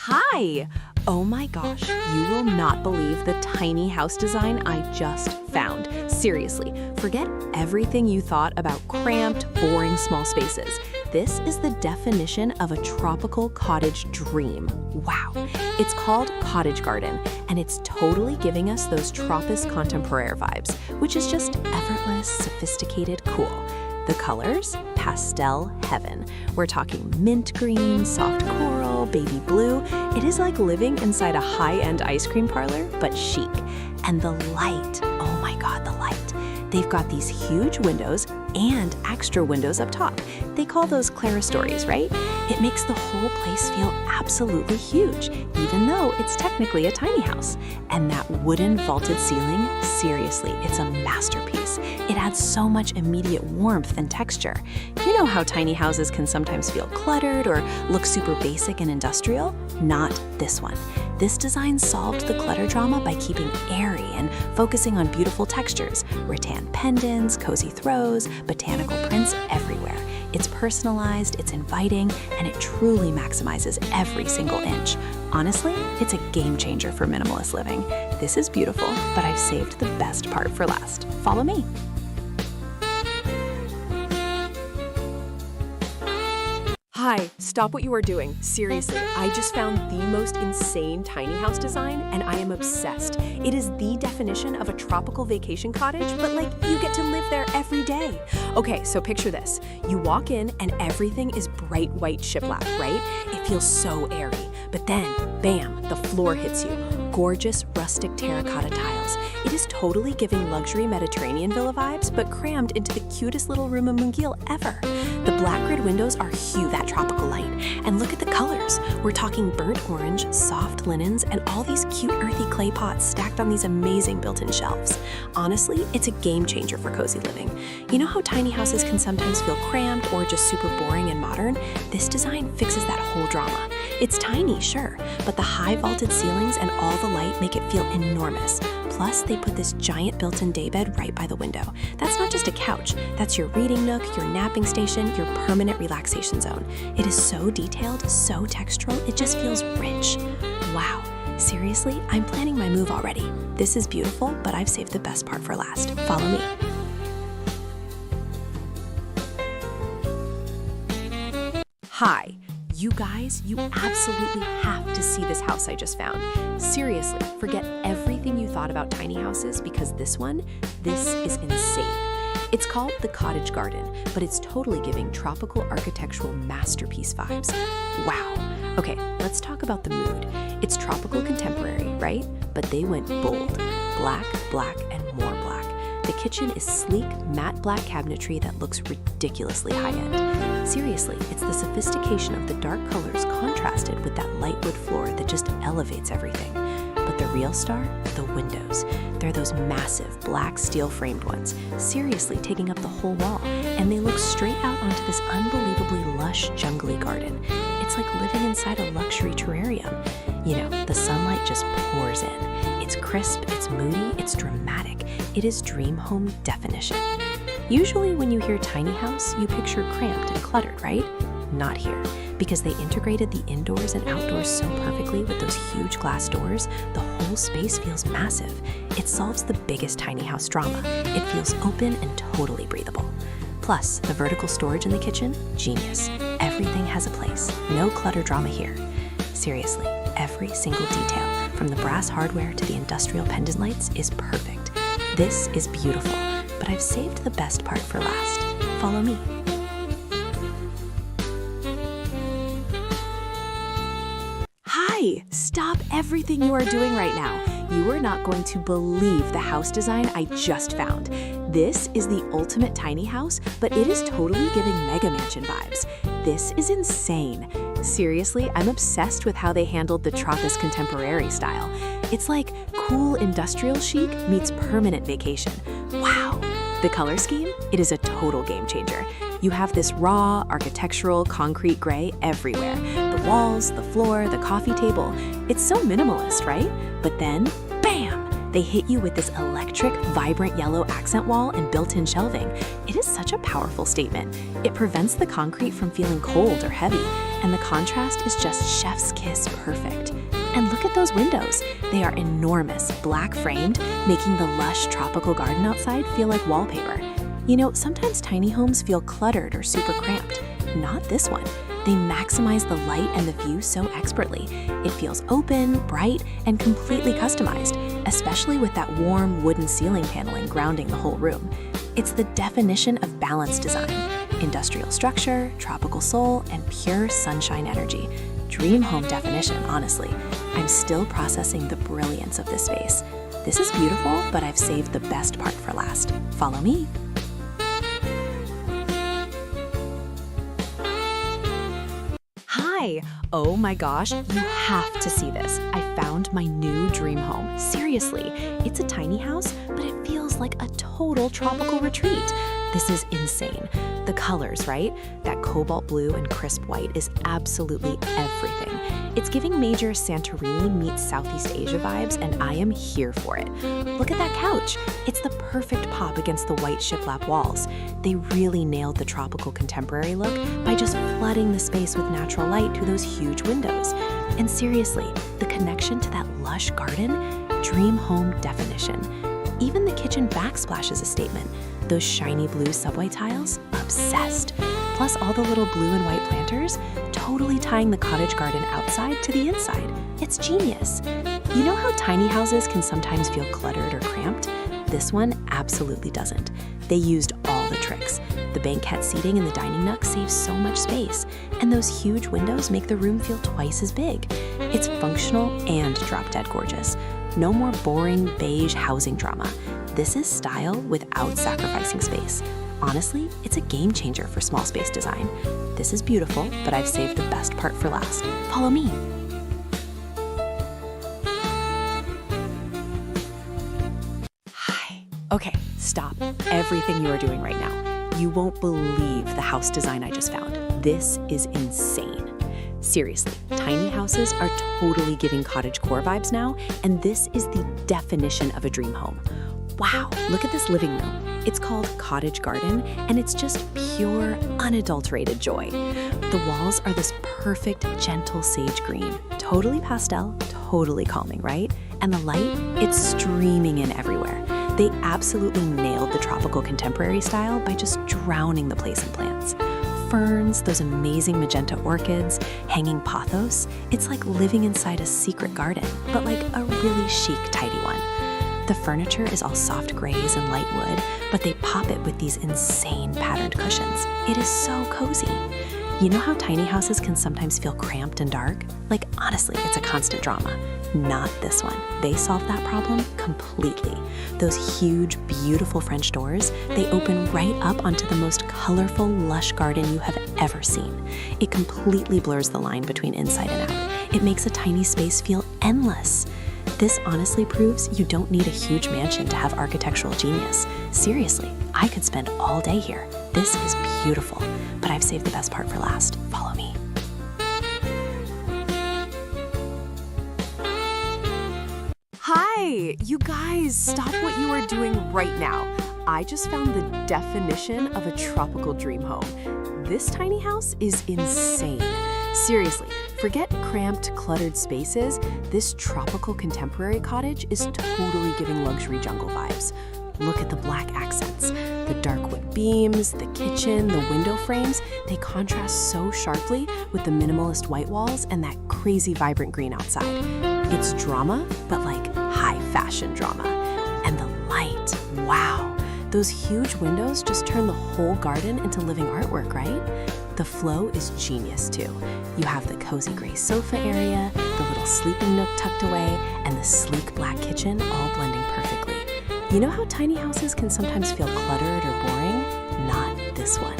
Hi! Oh my gosh, you will not believe the tiny house design I just found. Seriously, forget everything you thought about cramped, boring small spaces. This is the definition of a tropical cottage dream. Wow. It's called Cottage Garden, and it's totally giving us those Tropis contemporaire vibes, which is just effortless, sophisticated, cool. The colors? Pastel heaven. We're talking mint green, soft coral, baby blue. It is like living inside a high-end ice cream parlor, but chic. And the light, oh my God, the light. They've got these huge windows and extra windows up top. They call those clerestories, right? It makes the whole place feel absolutely huge, even though it's technically a tiny house. And that wooden vaulted ceiling, seriously, it's a masterpiece. It adds so much immediate warmth and texture. You know how tiny houses can sometimes feel cluttered or look super basic and industrial? Not this one. This design solved the clutter drama by keeping airy and focusing on beautiful textures, rattan pendants, cozy throws, botanical prints everywhere. It's personalized, it's inviting, and it truly maximizes every single inch. Honestly, it's a game changer for minimalist living. This is beautiful, but I've saved the best part for last. Follow me. Hi, stop what you are doing. Seriously, I just found the most insane tiny house design, and I am obsessed. It is the definition of a tropical vacation cottage, but like you get to live there every day. Okay, so picture this. You walk in and everything is bright white shiplap, right? It feels so airy. But then, bam, the floor hits you. Gorgeous rustic terracotta tiles. It is totally giving luxury Mediterranean villa vibes, but crammed into the cutest little room in Mungil ever. The black grid windows are huge, that tropical light. And look at the colors. We're talking burnt orange, soft linens, and all these cute earthy clay pots stacked on these amazing built-in shelves. Honestly, it's a game changer for cozy living. You know how tiny houses can sometimes feel cramped or just super boring and modern? This design fixes that whole drama. It's tiny, sure, but the high vaulted ceilings and all the light make it feel enormous. Plus, they put this giant built-in daybed right by the window. That's not just a couch, that's your reading nook, your napping station, your permanent relaxation zone. It is so detailed, so textural, it just feels rich. Wow, seriously, I'm planning my move already. This is beautiful, but I've saved the best part for last. Follow me. Hi. You guys, you absolutely have to see this house I just found. Seriously, forget everything you thought about tiny houses because this is insane. It's called the Cottage Garden, but it's totally giving tropical architectural masterpiece vibes. Wow. Okay, let's talk about the mood. It's tropical contemporary, right? But they went bold. Black, black, and more black. The kitchen is sleek, matte black cabinetry that looks ridiculously high-end. Seriously, it's the sophistication of the dark colors contrasted with that light wood floor that just elevates everything. But the real star? The windows. They're those massive black steel-framed ones, seriously taking up the whole wall, and they look straight out onto this unbelievably lush, jungly garden. It's like living inside a luxury terrarium. You know, the sunlight just pours in. It's crisp, it's moody, it's dramatic. It is dream home definition. Usually when you hear tiny house, you picture cramped and cluttered, right? Not here. Because they integrated the indoors and outdoors so perfectly with those huge glass doors, the whole space feels massive. It solves the biggest tiny house drama. It feels open and totally breathable. Plus, the vertical storage in the kitchen, genius. Everything has a place. No clutter drama here. Seriously, every single detail, from the brass hardware to the industrial pendant lights, is perfect. This is beautiful, but I've saved the best part for last. Follow me. Hi! Stop everything you are doing right now. You are not going to believe the house design I just found. This is the ultimate tiny house, but it is totally giving mega mansion vibes. This is insane. Seriously, I'm obsessed with how they handled the Tropis contemporary style. It's like cool industrial chic meets permanent vacation. Wow! The color scheme? It is a total game changer. You have this raw, architectural, concrete gray everywhere. The walls, the floor, the coffee table. It's so minimalist, right? But then, bam! They hit you with this electric, vibrant yellow accent wall and built-in shelving. It is such a powerful statement. It prevents the concrete from feeling cold or heavy. and the contrast is just chef's kiss perfect. And look at those windows. They are enormous, black framed, making the lush tropical garden outside feel like wallpaper. You know, sometimes tiny homes feel cluttered or super cramped. Not this one. They maximize the light and the view so expertly. It feels open, bright, and completely customized, especially with that warm wooden ceiling paneling grounding the whole room. It's the definition of balanced design. Industrial structure, tropical soul, and pure sunshine energy. Dream home definition, honestly. I'm still processing the brilliance of this space. This is beautiful, but I've saved the best part for last. Follow me. Hi! Oh my gosh, you have to see this. I found my new dream home. Seriously, it's a tiny house, but it feels like a total tropical retreat. This is insane. The colors, right? That cobalt blue and crisp white is absolutely everything. It's giving major Santorini meets Southeast Asia vibes, and I am here for it. Look at that couch. It's the perfect pop against the white shiplap walls. They really nailed the tropical contemporary look by just flooding the space with natural light through those huge windows. And seriously, the connection to that lush garden, dream home definition. Even the kitchen backsplash is a statement. Those shiny blue subway tiles, obsessed. Plus all the little blue and white planters, totally tying the cottage garden outside to the inside. It's genius. You know how tiny houses can sometimes feel cluttered or cramped? This one absolutely doesn't. They used all the tricks. The banquette seating in the dining nook saves so much space, and those huge windows make the room feel twice as big. It's functional and drop-dead gorgeous. No more boring beige housing drama. This is style without sacrificing space. Honestly, it's a game changer for small space design. This is beautiful, but I've saved the best part for last. Follow me. Hi. Okay, stop everything you are doing right now. You won't believe the house design I just found. This is insane. Seriously, tiny houses are totally giving cottagecore vibes now, and this is the definition of a dream home. Wow, look at this living room. It's called Cottage Garden, and it's just pure, unadulterated joy. The walls are this perfect, gentle sage green. Totally pastel, totally calming, right? And the light, it's streaming in everywhere. They absolutely nailed the tropical contemporary style by just drowning the place in plants. Ferns, those amazing magenta orchids, hanging pothos. It's like living inside a secret garden, but like a really chic, tidy one. The furniture is all soft grays and light wood, but they pop it with these insane patterned cushions. It is so cozy. You know how tiny houses can sometimes feel cramped and dark? Like, honestly, it's a constant drama. Not this one. They solve that problem completely. Those huge, beautiful French doors, they open right up onto the most colorful, lush garden you have ever seen. It completely blurs the line between inside and out. It makes a tiny space feel endless. This honestly proves you don't need a huge mansion to have architectural genius. Seriously, I could spend all day here. This is beautiful, but I've saved the best part for last. Follow me. Hi, you guys, stop what you are doing right now. I just found the definition of a tropical dream home. This tiny house is insane. Seriously, forget cramped, cluttered spaces. This tropical contemporary cottage is totally giving luxury jungle vibes. Look at the black accents, the dark wood beams, the kitchen, the window frames. They contrast so sharply with the minimalist white walls and that crazy vibrant green outside. It's drama, but like high fashion drama. And the light, wow. Those huge windows just turn the whole garden into living artwork, right? The flow is genius too. You have the cozy gray sofa area, the little sleeping nook tucked away, and the sleek black kitchen all blending perfectly. You know how tiny houses can sometimes feel cluttered or boring? Not this one.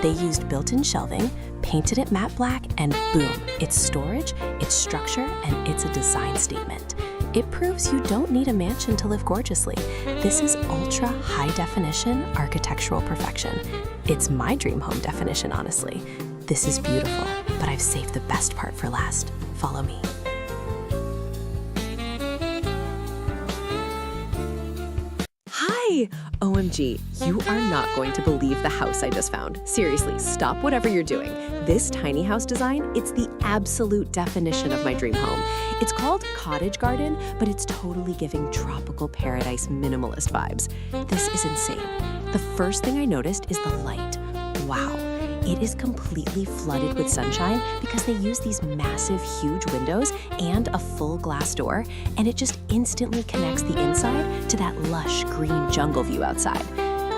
They used built-in shelving, painted it matte black, and boom, it's storage, it's structure, and it's a design statement. It proves you don't need a mansion to live gorgeously. This is ultra high definition architectural perfection. It's my dream home definition, honestly. This is beautiful, but I've saved the best part for last. Follow me. Hi, Hi! OMG, you are not going to believe the house I just found. Seriously, stop whatever you're doing. This tiny house design, it's the absolute definition of my dream home. It's called Cottage Garden, but it's totally giving tropical paradise minimalist vibes. This is insane. The first thing I noticed is the light. Wow. It is completely flooded with sunshine because they use these massive, huge windows and a full glass door, and it just instantly connects the inside to that lush green jungle view outside.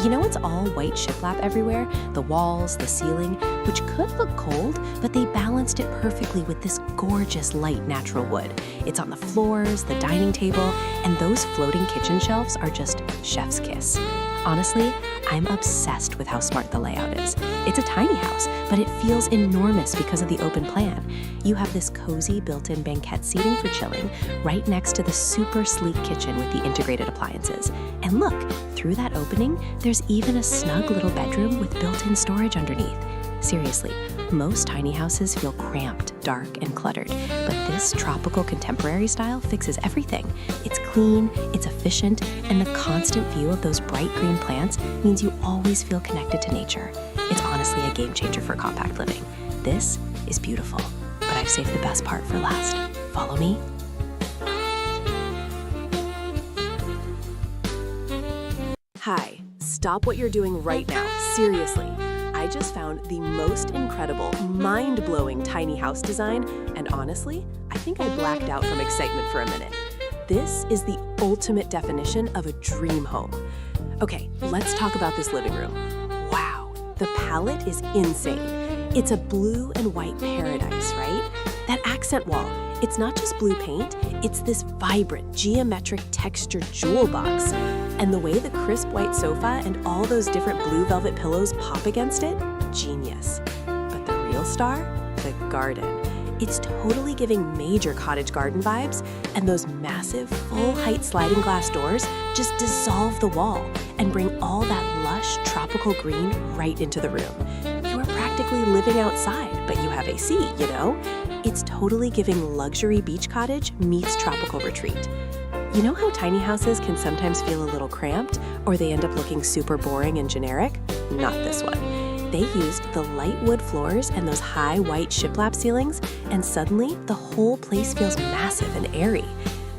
You know, it's all white shiplap everywhere, the walls, the ceiling, which could look cold, but they balanced it perfectly with this gorgeous light natural wood. It's on the floors, the dining table, and those floating kitchen shelves are just chef's kiss. Honestly, I'm obsessed with how smart the layout is. It's a tiny house, but it feels enormous because of the open plan. You have this cozy built-in banquette seating for chilling right next to the super sleek kitchen with the integrated appliances. And look, through that opening, there's even a snug little bedroom with built-in storage underneath. Seriously, most tiny houses feel cramped, dark, and cluttered, but this tropical contemporary style fixes everything. It's clean, it's efficient, and the constant view of those bright green plants means you always feel connected to nature. It's honestly a game changer for compact living. This is beautiful, but I've saved the best part for last. Follow me. Hi, stop what you're doing right now, seriously. I just found the most incredible, mind-blowing tiny house design, and honestly, I think I blacked out from excitement for a minute. This is the ultimate definition of a dream home. Okay, let's talk about this living room. Wow, the palette is insane. It's a blue and white paradise, right? That accent wall, it's not just blue paint, it's this vibrant, geometric textured jewel box. And the way the crisp white sofa and all those different blue velvet pillows pop against it, genius. But the real star? The garden. It's totally giving major cottage garden vibes, and those massive, full-height sliding glass doors just dissolve the wall and bring all that lush, tropical green right into the room. You are practically living outside, but you have AC, you know? It's totally giving luxury beach cottage meets tropical retreat. You know how tiny houses can sometimes feel a little cramped, or they end up looking super boring and generic? Not this one. They used the light wood floors and those high white shiplap ceilings, and suddenly the whole place feels massive and airy.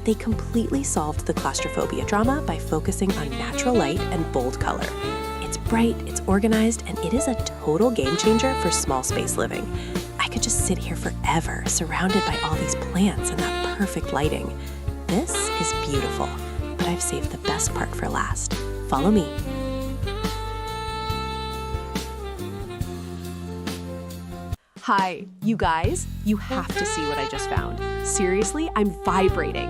They completely solved the claustrophobia drama by focusing on natural light and bold color. It's bright, it's organized, and it is a total game changer for small space living. I could just sit here forever, surrounded by all these plants and that perfect lighting. This is beautiful, but I've saved the best part for last. Follow me. Hi, you guys, you have to see what I just found. Seriously, I'm vibrating.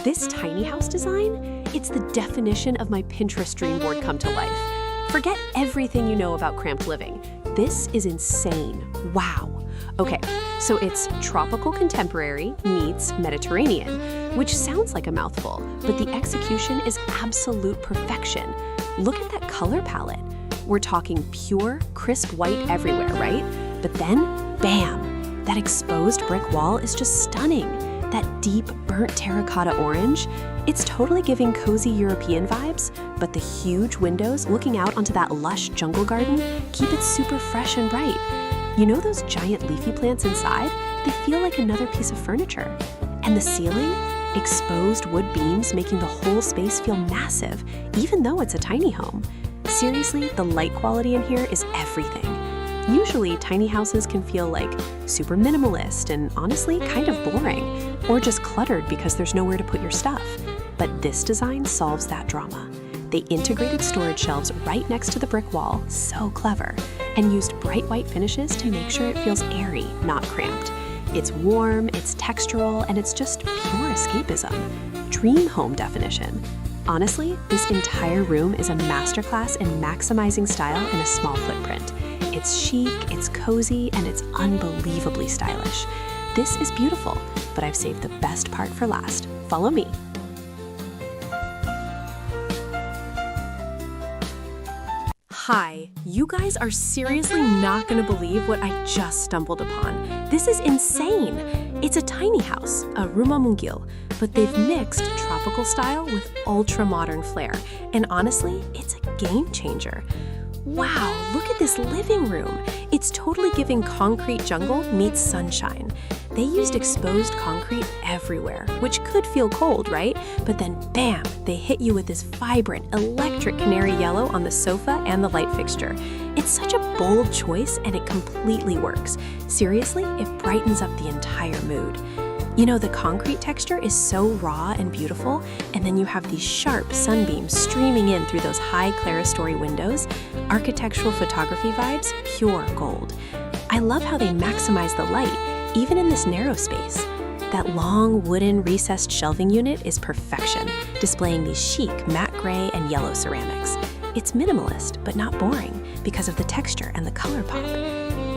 This tiny house design, it's the definition of my Pinterest dream board come to life. Forget everything you know about cramped living. This is insane. Wow. Okay, so it's tropical contemporary meets Mediterranean, which sounds like a mouthful, but the execution is absolute perfection. Look at that color palette. We're talking pure, crisp white everywhere, right? But then, bam! That exposed brick wall is just stunning. That deep, burnt terracotta orange, it's totally giving cozy European vibes, but the huge windows looking out onto that lush jungle garden keep it super fresh and bright. You know those giant leafy plants inside? They feel like another piece of furniture. And the ceiling? Exposed wood beams making the whole space feel massive, even though it's a tiny home. Seriously, the light quality in here is everything. Usually, tiny houses can feel like super minimalist and honestly kind of boring, or just cluttered because there's nowhere to put your stuff. But this design solves that drama. They integrated storage shelves right next to the brick wall, so clever, and used bright white finishes to make sure it feels airy, not cramped. It's warm, it's textural, and it's just pure escapism. Dream home definition. Honestly, this entire room is a masterclass in maximizing style in a small footprint. It's chic, it's cozy, and it's unbelievably stylish. This is beautiful, but I've saved the best part for last. Follow me. Hi, you guys are seriously not gonna believe what I just stumbled upon. This is insane. It's a tiny house, a rumah mungil, but they've mixed tropical style with ultra-modern flair. And honestly, it's a game changer. Wow, look at this living room. It's totally giving concrete jungle meets sunshine. They used exposed concrete everywhere, which could feel cold, right? But then bam, they hit you with this vibrant electric canary yellow on the sofa and the light fixture. It's such a bold choice and it completely works. Seriously, it brightens up the entire mood. You know, the concrete texture is so raw and beautiful, and then you have these sharp sunbeams streaming in through those high clerestory windows. Architectural photography vibes, pure gold. I love how they maximize the light, even in this narrow space. That long wooden recessed shelving unit is perfection, displaying these chic matte gray and yellow ceramics. It's minimalist, but not boring because of the texture and the color pop.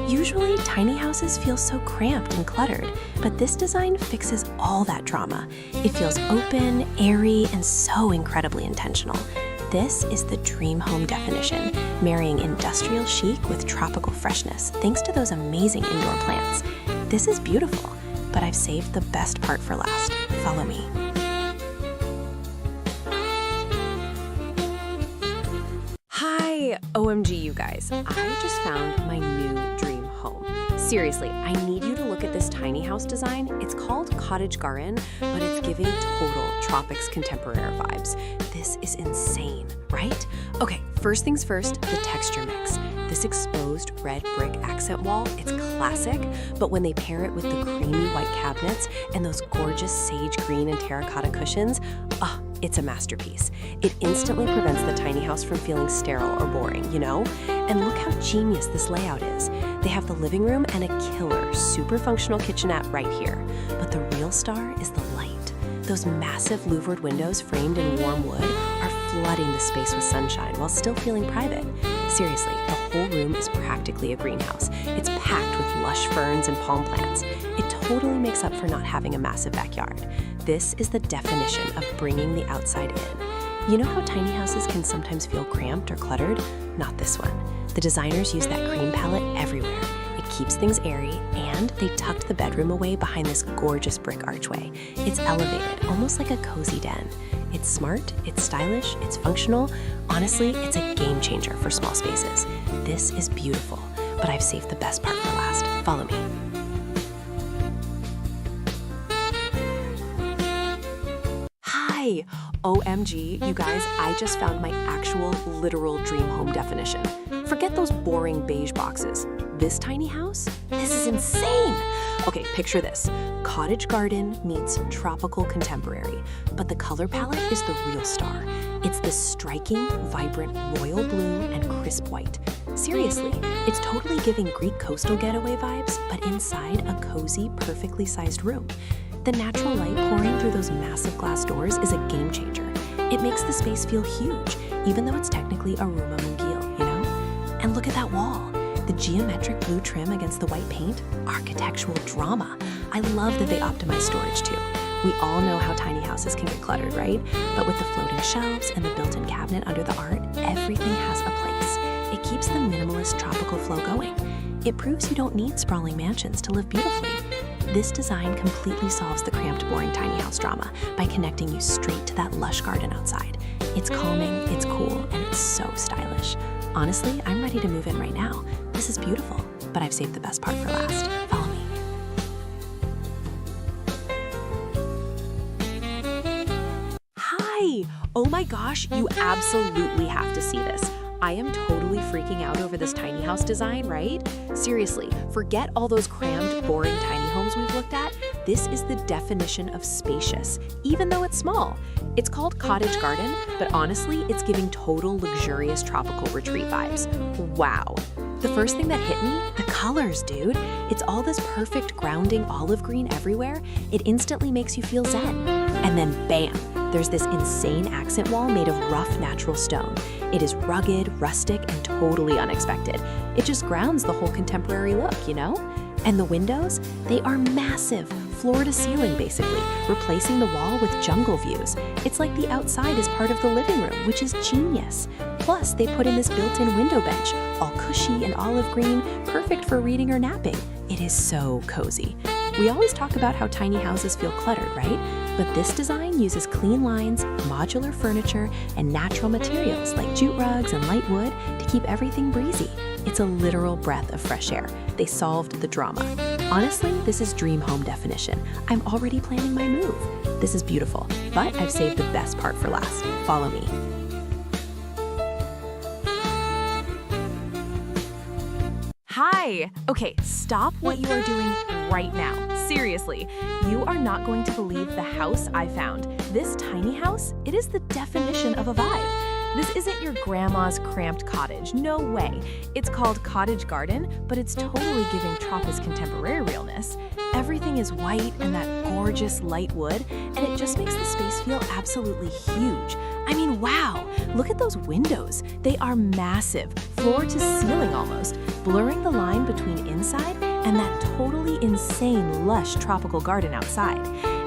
Usually, tiny houses feel so cramped and cluttered, but this design fixes all that drama. It feels open, airy, and so incredibly intentional. This is the dream home definition, marrying industrial chic with tropical freshness, thanks to those amazing indoor plants. This is beautiful, but I've saved the best part for last. Follow me. Hi, OMG, you guys. I just found my new dream home. Seriously, I need you to look at this tiny house design. It's called Cottage Garden, but it's giving total tropics contemporary vibes. This is insane, right? Okay, first things first, the texture mix. This exposed red brick accent wall, it's classic, but when they pair it with the creamy white cabinets and those gorgeous sage green and terracotta cushions, it's a masterpiece. It instantly prevents the tiny house from feeling sterile or boring, you know? And look how genius this layout is. They have the living room and a killer, super functional kitchenette right here. But the real star is the light. Those massive louvered windows framed in warm wood are flooding the space with sunshine while still feeling private. Seriously, the whole room is practically a greenhouse. It's packed with lush ferns and palm plants. It totally makes up for not having a massive backyard. This is the definition of bringing the outside in. You know how tiny houses can sometimes feel cramped or cluttered? Not this one. The designers use that cream palette everywhere. It keeps things airy, and they tucked the bedroom away behind this gorgeous brick archway. It's elevated, almost like a cozy den. It's smart, it's stylish, it's functional. Honestly, it's a game changer for small spaces. This is beautiful, but I've saved the best part for last. Follow me. Hi! OMG, you guys, I just found my actual literal dream home definition. Forget those boring beige boxes. This tiny house? This is insane! Okay, picture this. Cottage garden meets tropical contemporary, but the color palette is the real star. It's this striking, vibrant royal blue and crisp white. Seriously, it's totally giving Greek coastal getaway vibes, but inside a cozy, perfectly sized room. The natural light pouring through those massive glass doors is a game changer. It makes the space feel huge, even though it's technically a rumah mungil, you know? And look at that wall. The geometric blue trim against the white paint, architectural drama. I love that they optimize storage too. We all know how tiny houses can get cluttered, right? But with the floating shelves and the built-in cabinet under the art, everything has a place. It keeps the minimalist tropical flow going. It proves you don't need sprawling mansions to live beautifully. This design completely solves the cramped, boring tiny house drama by connecting you straight to that lush garden outside. It's calming, it's cool, and it's so stylish. Honestly, I'm ready to move in right now. This is beautiful, but I've saved the best part for last. Follow me. Hi! Oh my gosh, you absolutely have to see this. I am totally freaking out over this tiny house design, right? Seriously, forget all those crammed, boring tiny homes we've looked at. This is the definition of spacious, even though it's small. It's called Cottage Garden, but honestly, it's giving total luxurious tropical retreat vibes. Wow. The first thing that hit me, the colors, dude. It's all this perfect grounding olive green everywhere. It instantly makes you feel zen. And then bam, there's this insane accent wall made of rough natural stone. It is rugged, rustic, and totally unexpected. It just grounds the whole contemporary look, you know? And the windows, they are massive, floor to ceiling basically, replacing the wall with jungle views. It's like the outside is part of the living room, which is genius. Plus, they put in this built-in window bench, all cushy and olive green, perfect for reading or napping. It is so cozy. We always talk about how tiny houses feel cluttered, right? But this design uses clean lines, modular furniture, and natural materials like jute rugs and light wood to keep everything breezy. It's a literal breath of fresh air. They solved the drama. Honestly, this is dream home definition. I'm already planning my move. This is beautiful, but I've saved the best part for last. Follow me. Hi! Okay, stop what you are doing right now. Seriously, you are not going to believe the house I found. This tiny house, it is the definition of a vibe. This isn't your grandma's cramped cottage, no way. It's called Cottage Garden, but it's totally giving Tropica's contemporary realness. Everything is white and that gorgeous light wood, and it just makes the space feel absolutely huge. I mean, wow, look at those windows. They are massive, floor to ceiling almost, blurring the line between inside and that totally insane lush tropical garden outside.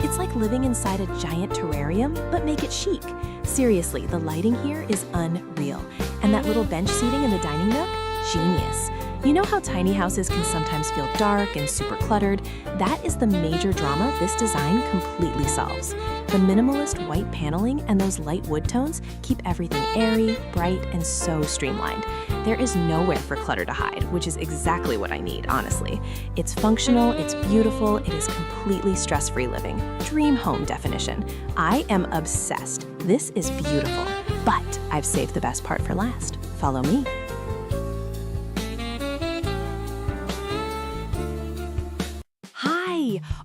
It's like living inside a giant terrarium, but make it chic. Seriously, the lighting here is unreal. And that little bench seating in the dining nook? Genius. You know how tiny houses can sometimes feel dark and super cluttered? That is the major drama this design completely solves. The minimalist white paneling and those light wood tones keep everything airy, bright, and so streamlined. There is nowhere for clutter to hide, which is exactly what I need, honestly. It's functional, it's beautiful, it is completely stress-free living. Dream home definition. I am obsessed. This is beautiful, but I've saved the best part for last. Follow me.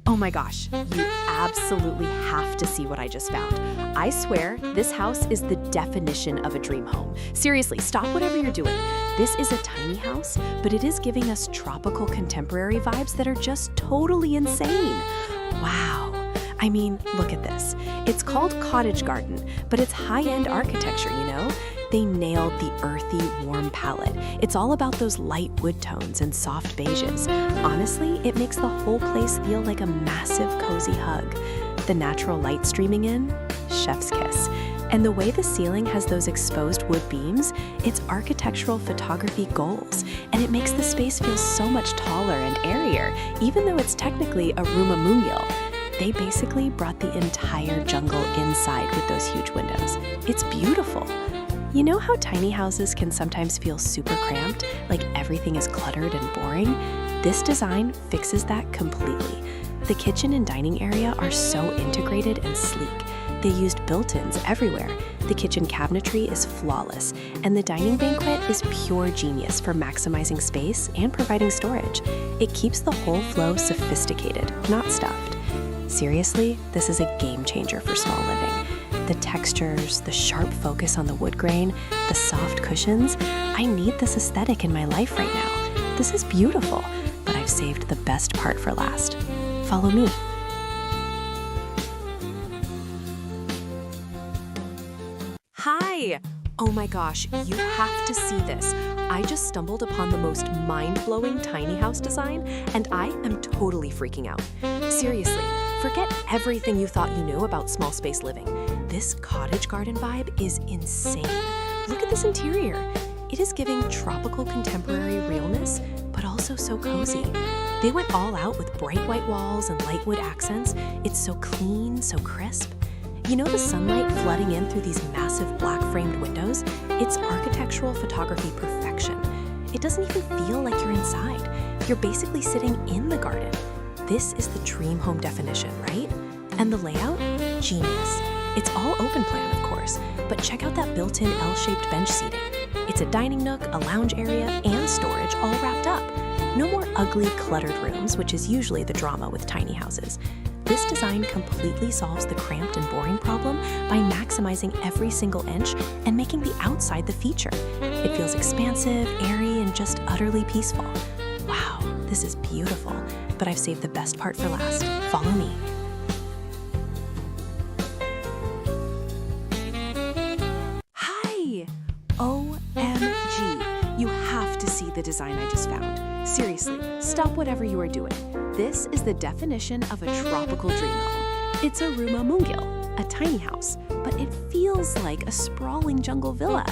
Oh my gosh, you absolutely have to see what I just found. I swear, this house is the definition of a dream home. Seriously, stop whatever you're doing. This is a tiny house, but it is giving us tropical contemporary vibes that are just totally insane. Wow. I mean, look at this. It's called Cottage Garden, but it's high-end architecture, you know? They nailed the earthy, warm palette. It's all about those light wood tones and soft beiges. Honestly, it makes the whole place feel like a massive, cozy hug. The natural light streaming in, chef's kiss. And the way the ceiling has those exposed wood beams, it's architectural photography goals. And it makes the space feel so much taller and airier, even though it's technically a rumamungil. They basically brought the entire jungle inside with those huge windows. It's beautiful. You know how tiny houses can sometimes feel super cramped, like everything is cluttered and boring? This design fixes that completely. The kitchen and dining area are so integrated and sleek. They used built-ins everywhere. The kitchen cabinetry is flawless, and the dining banquet is pure genius for maximizing space and providing storage. It keeps the whole flow sophisticated, not stuffed. Seriously, this is a game changer for small living. The textures, the sharp focus on the wood grain, the soft cushions. I need this aesthetic in my life right now. This is beautiful, but I've saved the best part for last. Follow me. Hi! Oh my gosh, you have to see this. I just stumbled upon the most mind-blowing tiny house design, and I am totally freaking out. Seriously, forget everything you thought you knew about small space living. This cottage garden vibe is insane. Look at this interior. It is giving tropical contemporary realness, but also so cozy. They went all out with bright white walls and light wood accents. It's so clean, so crisp. You know the sunlight flooding in through these massive black framed windows? It's architectural photography perfection. It doesn't even feel like you're inside. You're basically sitting in the garden. This is the dream home definition, right? And the layout? Genius. It's all open plan, of course, but check out that built-in L-shaped bench seating. It's a dining nook, a lounge area, and storage all wrapped up. No more ugly, cluttered rooms, which is usually the drama with tiny houses. This design completely solves the cramped and boring problem by maximizing every single inch and making the outside the feature. It feels expansive, airy, and just utterly peaceful. Wow, this is beautiful, but I've saved the best part for last. Follow me. Hi! OMG, you have to see the design I just found. Seriously, stop whatever you are doing. This is the definition of a tropical dream home. It's a rumamungil. a tiny house, but it feels like a sprawling jungle villa.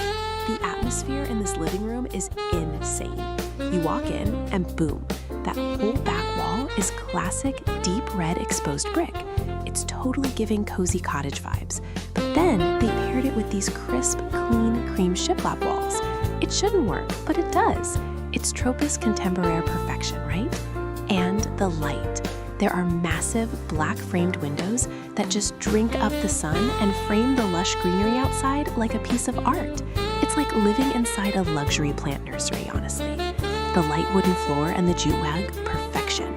The atmosphere in this living room is insane. You walk in and boom, that whole back wall is classic deep red exposed brick. It's totally giving cozy cottage vibes. But then they paired it with these crisp, clean cream shiplap walls. It shouldn't work, but it does. It's Tropis contemporary perfection, right? And the light. There are massive black framed windows that just drink up the sun and frame the lush greenery outside like a piece of art. It's like living inside a luxury plant nursery, honestly. The light wooden floor and the jute wag, perfection.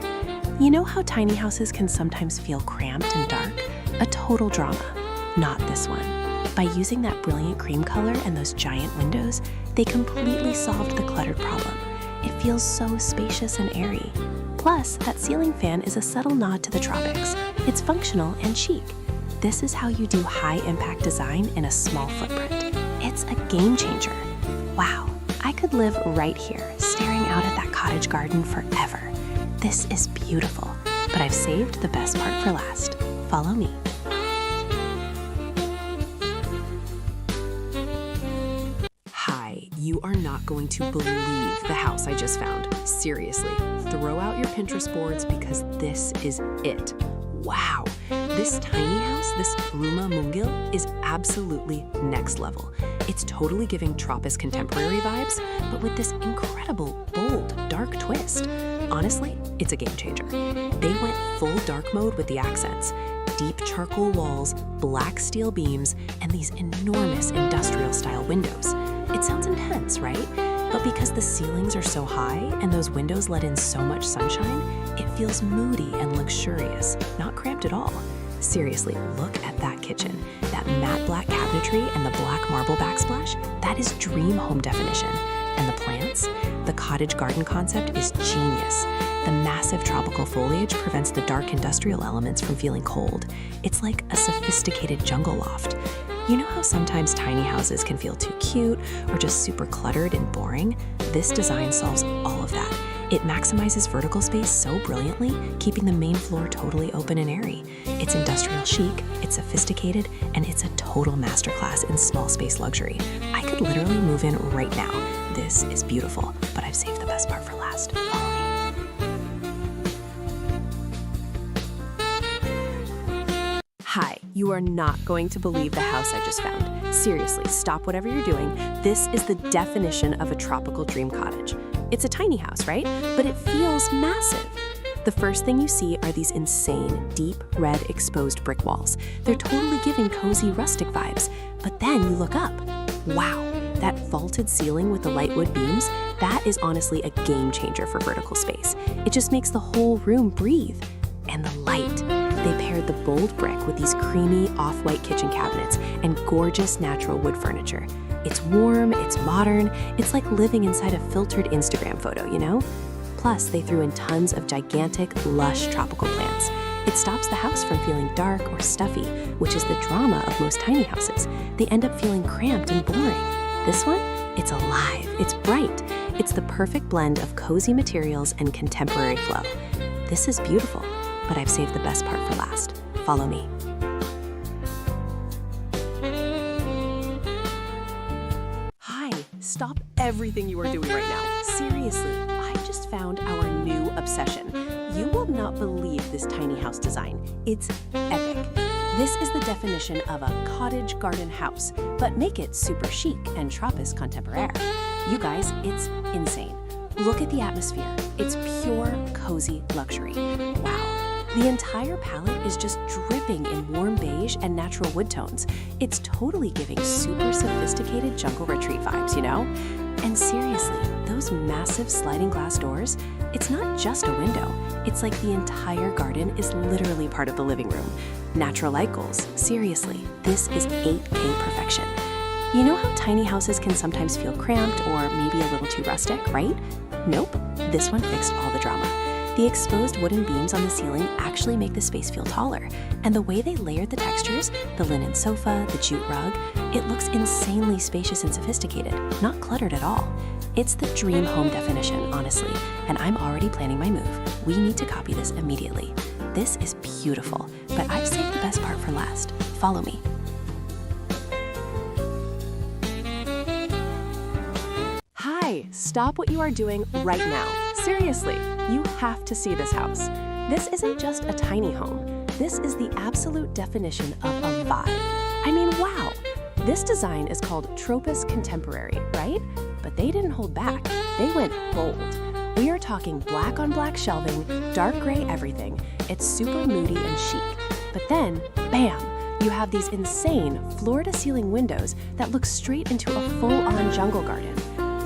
You know how tiny houses can sometimes feel cramped and dark? A total drama. Not this one. By using that brilliant cream color and those giant windows, they completely solved the cluttered problem. It feels so spacious and airy. Plus, that ceiling fan is a subtle nod to the tropics. It's functional and chic. This is how you do high-impact design in a small footprint. It's a game changer. Wow, I could live right here, staring out at that cottage garden forever. This is beautiful, but I've saved the best part for last. Follow me. You are not going to believe the house I just found. Seriously, throw out your Pinterest boards because this is it. Wow, this tiny house, this rumah mungil, is absolutely next level. It's totally giving Tropis contemporary vibes, but with this incredible, bold, dark twist. Honestly, it's a game changer. They went full dark mode with the accents. Deep charcoal walls, black steel beams, and these enormous industrial-style windows. It sounds intense, right? But because the ceilings are so high and those windows let in so much sunshine, it feels moody and luxurious, not cramped at all. Seriously, look at that kitchen. That matte black cabinetry and the black marble backsplash, that is dream home definition. And the plants? The cottage garden concept is genius. The massive tropical foliage prevents the dark industrial elements from feeling cold. It's like a sophisticated jungle loft. You know how sometimes tiny houses can feel too cute or just super cluttered and boring? This design solves all of that. It maximizes vertical space so brilliantly, keeping the main floor totally open and airy. It's industrial chic, it's sophisticated, and it's a total masterclass in small space luxury. I could literally move in right now. This is beautiful, but I've saved the best part for last. Follow me. Hi, you are not going to believe the house I just found. Seriously, stop whatever you're doing. This is the definition of a tropical dream cottage. It's a tiny house, right? But it feels massive. The first thing you see are these insane, deep red exposed brick walls. They're totally giving cozy rustic vibes. But then you look up. Wow, that vaulted ceiling with the light wood beams, that is honestly a game changer for vertical space. It just makes the whole room breathe. And the light. They paired the bold brick with these creamy off-white kitchen cabinets and gorgeous natural wood furniture. It's warm, it's modern, it's like living inside a filtered Instagram photo, you know? Plus, they threw in tons of gigantic, lush tropical plants. It stops the house from feeling dark or stuffy, which is the drama of most tiny houses. They end up feeling cramped and boring. This one? It's alive, it's bright. It's the perfect blend of cozy materials and contemporary flow. This is beautiful. But I've saved the best part for last. Follow me. Hi, stop everything you are doing right now. Seriously, I just found our new obsession. You will not believe this tiny house design. It's epic. This is the definition of a cottage garden house, but make it super chic and Tropis contemporary. You guys, it's insane. Look at the atmosphere. It's pure, cozy luxury. Wow. The entire palette is just dripping in warm beige and natural wood tones. It's totally giving super sophisticated jungle retreat vibes, you know? And seriously, those massive sliding glass doors, it's not just a window. It's like the entire garden is literally part of the living room. Natural light goals, seriously, this is 8K perfection. You know how tiny houses can sometimes feel cramped or maybe a little too rustic, right? Nope, this one fixed all the drama. The exposed wooden beams on the ceiling actually make the space feel taller, and the way they layered the textures, the linen sofa, the jute rug, it looks insanely spacious and sophisticated, not cluttered at all. It's the dream home definition, honestly, and I'm already planning my move. We need to copy this immediately. This is beautiful, but I've saved the best part for last. Follow me. Hi, stop what you are doing right now. Seriously, you have to see this house. This isn't just a tiny home. This is the absolute definition of a vibe. I mean, wow. This design is called Tropis Contemporary, right? But they didn't hold back. They went bold. We are talking black on black shelving, dark gray everything. It's super moody and chic. But then, bam, you have these insane floor-to-ceiling windows that look straight into a full-on jungle garden.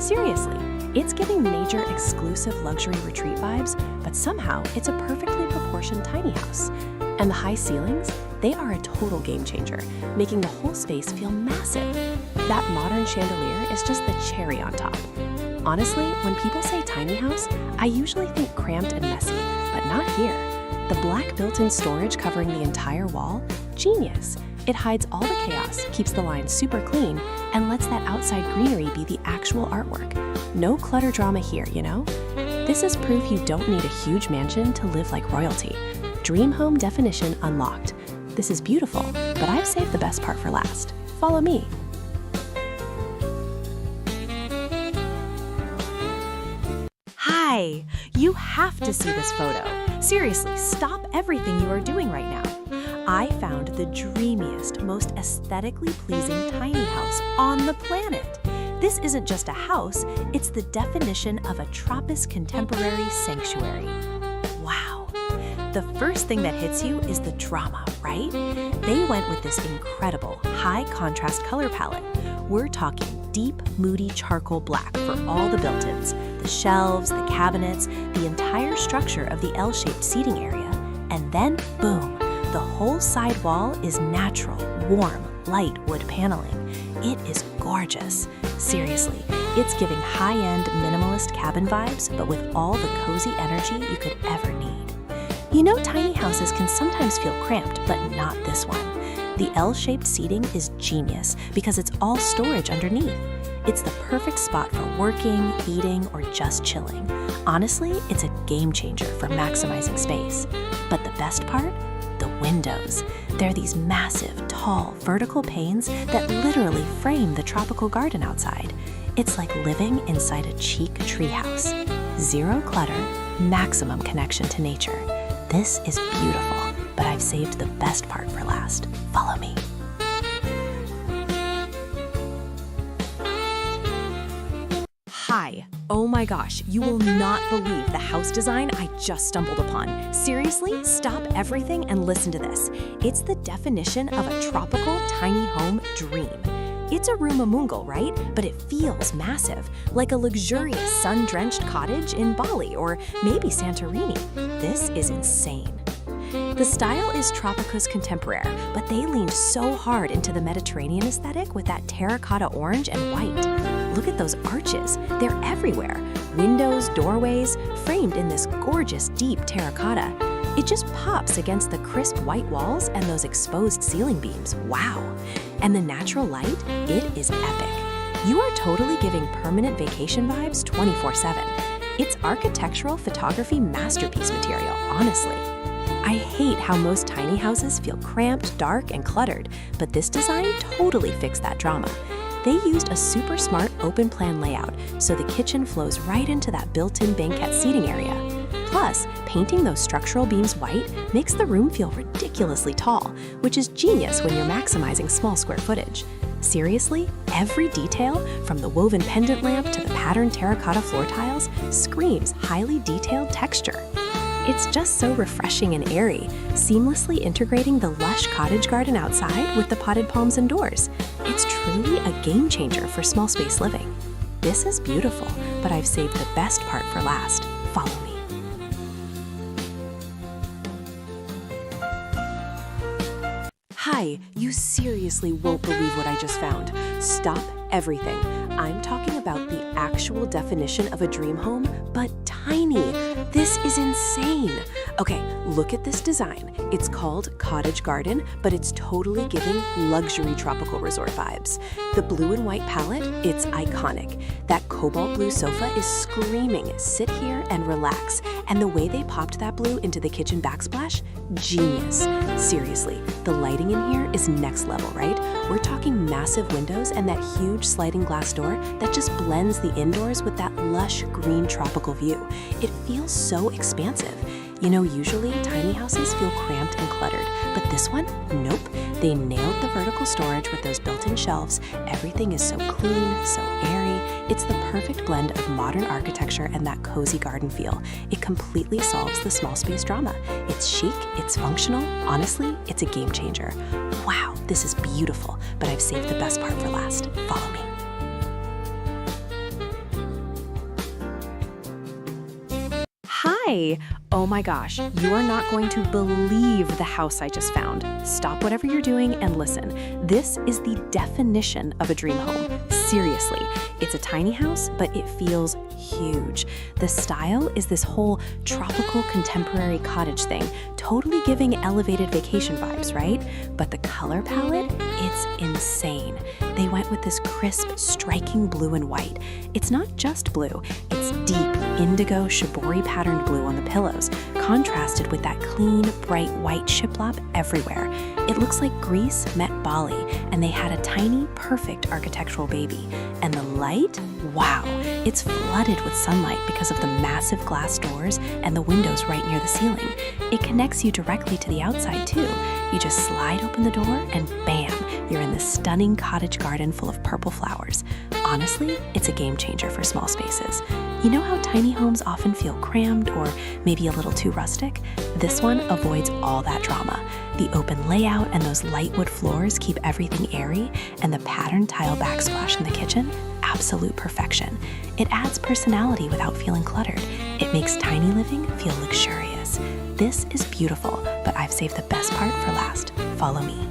Seriously, it's giving nature-exclusive luxury retreat vibes, but somehow it's a perfectly proportioned tiny house. And the high ceilings, they are a total game changer, making the whole space feel massive. That modern chandelier is just the cherry on top. Honestly, when people say tiny house, I usually think cramped and messy, but not here. The black built-in storage covering the entire wall, genius. It hides all the chaos, keeps the lines super clean, and lets that outside greenery be the actual artwork. No clutter drama here, you know? This is proof you don't need a huge mansion to live like royalty. Dream home definition unlocked. This is beautiful, but I've saved the best part for last. Follow me. Hi, you have to see this photo. Seriously, stop everything you are doing right now. I found the dreamiest, most aesthetically pleasing tiny house on the planet. This isn't just a house, it's the definition of a Tropis contemporary sanctuary. Wow. The first thing that hits you is the drama, right? They went with this incredible, high contrast color palette. We're talking deep, moody charcoal black for all the built-ins, the shelves, the cabinets, the entire structure of the L-shaped seating area, and then boom, the whole side wall is natural, warm, light wood paneling. It is gorgeous. Seriously, it's giving high-end minimalist cabin vibes, but with all the cozy energy you could ever need. You know, tiny houses can sometimes feel cramped, but not this one. The L-shaped seating is genius because it's all storage underneath. It's the perfect spot for working, eating, or just chilling. Honestly, it's a game changer for maximizing space. But the best part? The windows. They're these massive, tall, vertical panes that literally frame the tropical garden outside. It's like living inside a chic treehouse. Zero clutter, maximum connection to nature. This is beautiful, but I've saved the best part for last. Follow me. Hi. Oh my gosh, you will not believe the house design I just stumbled upon. Seriously, stop everything and listen to this. It's the definition of a tropical tiny home dream. It's a rumamungal, right? But it feels massive, like a luxurious sun-drenched cottage in Bali or maybe Santorini. This is insane. The style is Tropicus Contemporary, but they leaned so hard into the Mediterranean aesthetic with that terracotta orange and white. Look at those arches. They're everywhere. Windows, doorways, framed in this gorgeous deep terracotta. It just pops against the crisp white walls and those exposed ceiling beams. Wow. And the natural light, it is epic. You are totally giving permanent vacation vibes 24/7. It's architectural photography masterpiece material, honestly. I hate how most tiny houses feel cramped, dark, and cluttered, but this design totally fixed that drama. They used a super smart open plan layout, so the kitchen flows right into that built-in banquette seating area. Plus, painting those structural beams white makes the room feel ridiculously tall, which is genius when you're maximizing small square footage. Seriously, every detail, from the woven pendant lamp to the patterned terracotta floor tiles, screams highly detailed texture. It's just so refreshing and airy, seamlessly integrating the lush cottage garden outside with the potted palms indoors. It's truly a game changer for small space living. This is beautiful, but I've saved the best part for last. Follow me. Hi, you seriously won't believe what I just found. Stop everything. I'm talking about the actual definition of a dream home, but tiny. This is insane. Okay, look at this design. It's called Cottage Garden, but it's totally giving luxury tropical resort vibes. The blue and white palette, it's iconic. That cobalt blue sofa is screaming, sit here and relax. And the way they popped that blue into the kitchen backsplash, genius. Seriously, the lighting in here is next level, right? We're talking massive windows and that huge sliding glass door that just blends the indoors with that lush green tropical view. It feels so expansive. You know, usually tiny houses feel cramped and cluttered, but this one, nope. They nailed the vertical storage with those built-in shelves. Everything is so clean, so airy. It's the perfect blend of modern architecture and that cozy garden feel. It completely solves the small space drama. It's chic, it's functional. Honestly, it's a game changer. Wow, this is beautiful, but I've saved the best part for last. Follow me. Hi! Oh my gosh, you are not going to believe the house I just found. Stop whatever you're doing and listen. This is the definition of a dream home. Seriously, it's a tiny house, but it feels huge. The style is this whole tropical contemporary cottage thing, totally giving elevated vacation vibes, right? But the color palette, it's insane. They went with this crisp, striking blue and white. It's not just blue, it's deep indigo shibori patterned blue on the pillows, contrasted with that clean, bright white shiplap everywhere. It looks like Greece met Bali, and they had a tiny, perfect architectural baby. And the light? Wow! It's flooded with sunlight because of the massive glass doors and the windows right near the ceiling. It connects you directly to the outside, too. You just slide open the door and bam, you're in this stunning cottage garden full of purple flowers. Honestly, it's a game changer for small spaces. You know how tiny homes often feel crammed or maybe a little too rustic? This one avoids all that drama. The open layout and those light wood floors keep everything airy, and the patterned tile backsplash in the kitchen, absolute perfection. It adds personality without feeling cluttered. It makes tiny living feel luxurious. This is beautiful, but I've saved the best part for last. Follow me.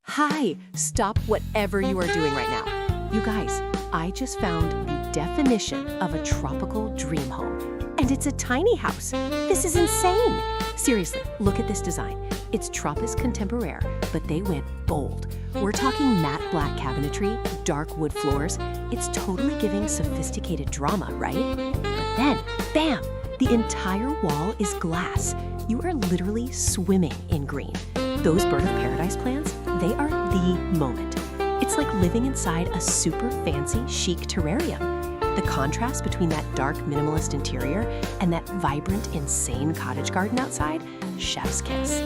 Hi, stop whatever you are doing right now. You guys, I just found the definition of a tropical dream home. And it's a tiny house. This is insane. Seriously, look at this design. It's Tropis Contemporaire, but they went bold. We're talking matte black cabinetry, dark wood floors. It's totally giving sophisticated drama, right? But then, bam, the entire wall is glass. You are literally swimming in green. Those bird of paradise plants, they are the moment. It's like living inside a super fancy, chic terrarium. The contrast between that dark, minimalist interior and that vibrant, insane cottage garden outside, chef's kiss.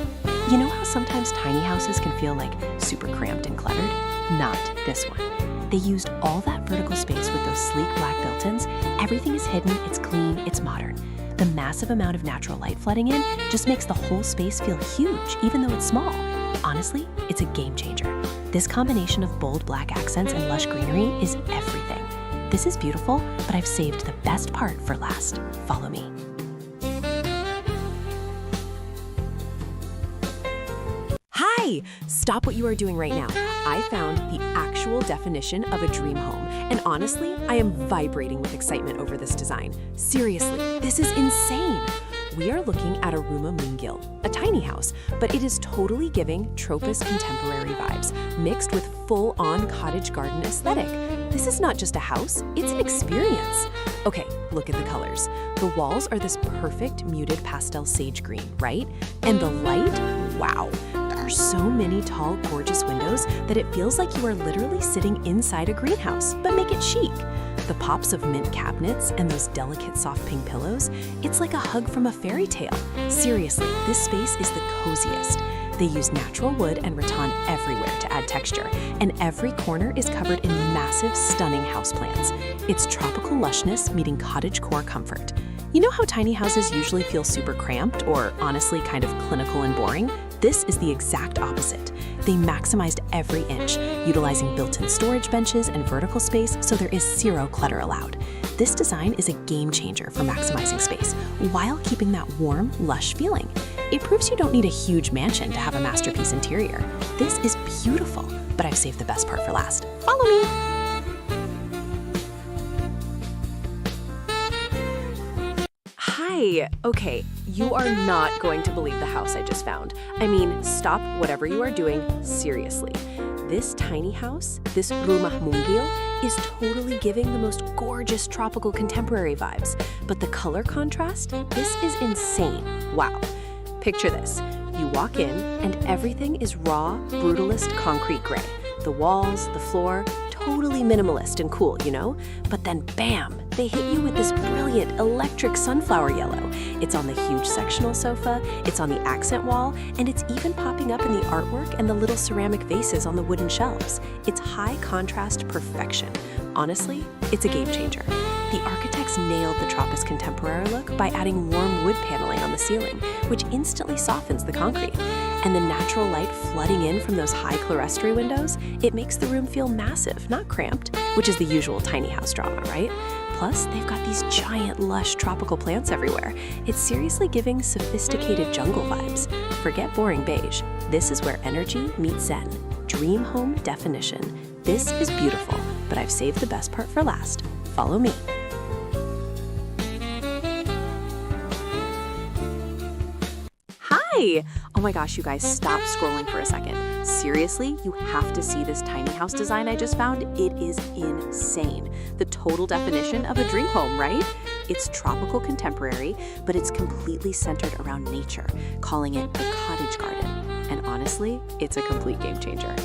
You know how sometimes tiny houses can feel like super cramped and cluttered? Not this one. They used all that vertical space with those sleek black built-ins. Everything is hidden, it's clean, it's modern. The massive amount of natural light flooding in just makes the whole space feel huge, even though it's small. Honestly, it's a game changer. This combination of bold black accents and lush greenery is everything. This is beautiful, but I've saved the best part for last. Follow me. Hi! Stop what you are doing right now. I found the actual definition of a dream home, and honestly, I am vibrating with excitement over this design. Seriously, this is insane! We are looking at a Ruma Moongil, a tiny house, but it is totally giving Tropis contemporary vibes, mixed with full-on cottage garden aesthetic. This is not just a house, it's an experience. Okay, look at the colors. The walls are this perfect muted pastel sage green, right? And the light, wow. There are so many tall, gorgeous windows that it feels like you are literally sitting inside a greenhouse, but make it chic. The pops of mint cabinets and those delicate soft pink pillows, it's like a hug from a fairy tale. Seriously, this space is the coziest. They use natural wood and rattan everywhere to add texture, and every corner is covered in massive, stunning houseplants. It's tropical lushness meeting cottage core comfort. You know how tiny houses usually feel super cramped or honestly kind of clinical and boring? This is the exact opposite. They maximized every inch, utilizing built-in storage benches and vertical space so there is zero clutter allowed. This design is a game changer for maximizing space while keeping that warm, lush feeling. It proves you don't need a huge mansion to have a masterpiece interior. This is beautiful, but I've saved the best part for last. Follow me! Hi! Okay, you are not going to believe the house I just found. I mean, stop whatever you are doing, seriously. This tiny house, this rumah mungil, is totally giving the most gorgeous tropical contemporary vibes. But the color contrast, this is insane. Wow. Picture this. You walk in and everything is raw, brutalist concrete gray. The walls, the floor, totally minimalist and cool, you know? But then bam, they hit you with this brilliant electric sunflower yellow. It's on the huge sectional sofa, it's on the accent wall, and it's even popping up in the artwork and the little ceramic vases on the wooden shelves. It's high contrast perfection. Honestly, it's a game changer. The architects nailed the Tropis contemporary look by adding warm wood paneling on the ceiling, which instantly softens the concrete. And the natural light flooding in from those high clerestory windows, it makes the room feel massive, not cramped, which is the usual tiny house drama, right? Plus, they've got these giant, lush tropical plants everywhere. It's seriously giving sophisticated jungle vibes. Forget boring beige. This is where energy meets zen. Dream home definition. This is beautiful, but I've saved the best part for last. Follow me. Hi! Oh my gosh, you guys, stop scrolling for a second. Seriously, you have to see this tiny house design I just found. It is insane. The total definition of a dream home, right? It's tropical contemporary, but it's completely centered around nature, calling it a cottage garden. And honestly, it's a complete game changer.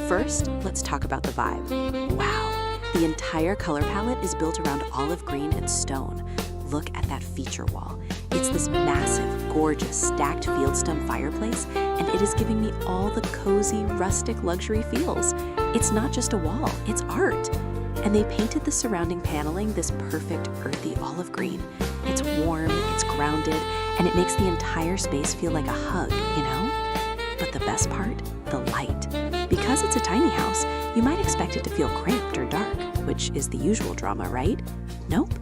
First, let's talk about the vibe. Wow, the entire color palette is built around olive green and stone. Look at that feature wall. It's this massive, gorgeous, stacked fieldstone fireplace, and it is giving me all the cozy, rustic luxury feels. It's not just a wall, it's art. And they painted the surrounding paneling this perfect, earthy olive green. It's warm, it's grounded, and it makes the entire space feel like a hug, you know? But the best part? The light. Because it's a tiny house, you might expect it to feel cramped or dark, which is the usual drama, right? Nope.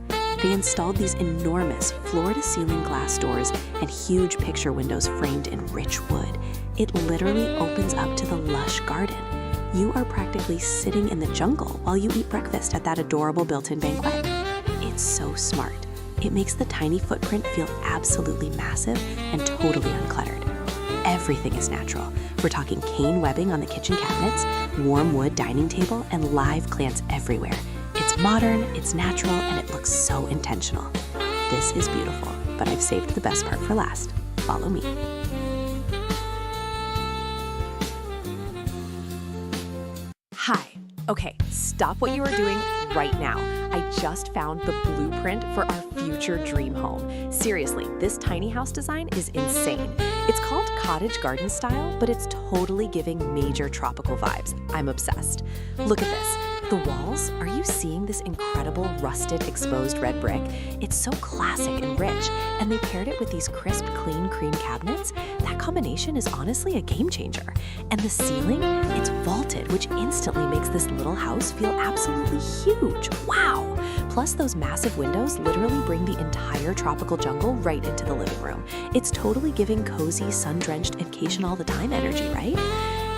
They installed these enormous floor-to-ceiling glass doors and huge picture windows framed in rich wood. It literally opens up to the lush garden. You are practically sitting in the jungle while you eat breakfast at that adorable built-in banquet. It's so smart. It makes the tiny footprint feel absolutely massive and totally uncluttered. Everything is natural. We're talking cane webbing on the kitchen cabinets, warm wood dining table, and live plants everywhere. It's modern, it's natural, and it looks so intentional. This is beautiful, but I've saved the best part for last. Follow me. Hi. Okay, stop what you are doing right now. I just found the blueprint for our future dream home. Seriously, this tiny house design is insane. It's called cottage garden style, but it's totally giving major tropical vibes. I'm obsessed. Look at this. The walls, are you seeing this incredible rusted exposed red brick? It's so classic and rich, and they paired it with these crisp, clean cream cabinets. That combination is honestly a game changer. And the ceiling, it's vaulted, which instantly makes this little house feel absolutely huge. Wow! Plus, those massive windows literally bring the entire tropical jungle right into the living room. It's totally giving cozy, sun-drenched vacation all the time energy, right?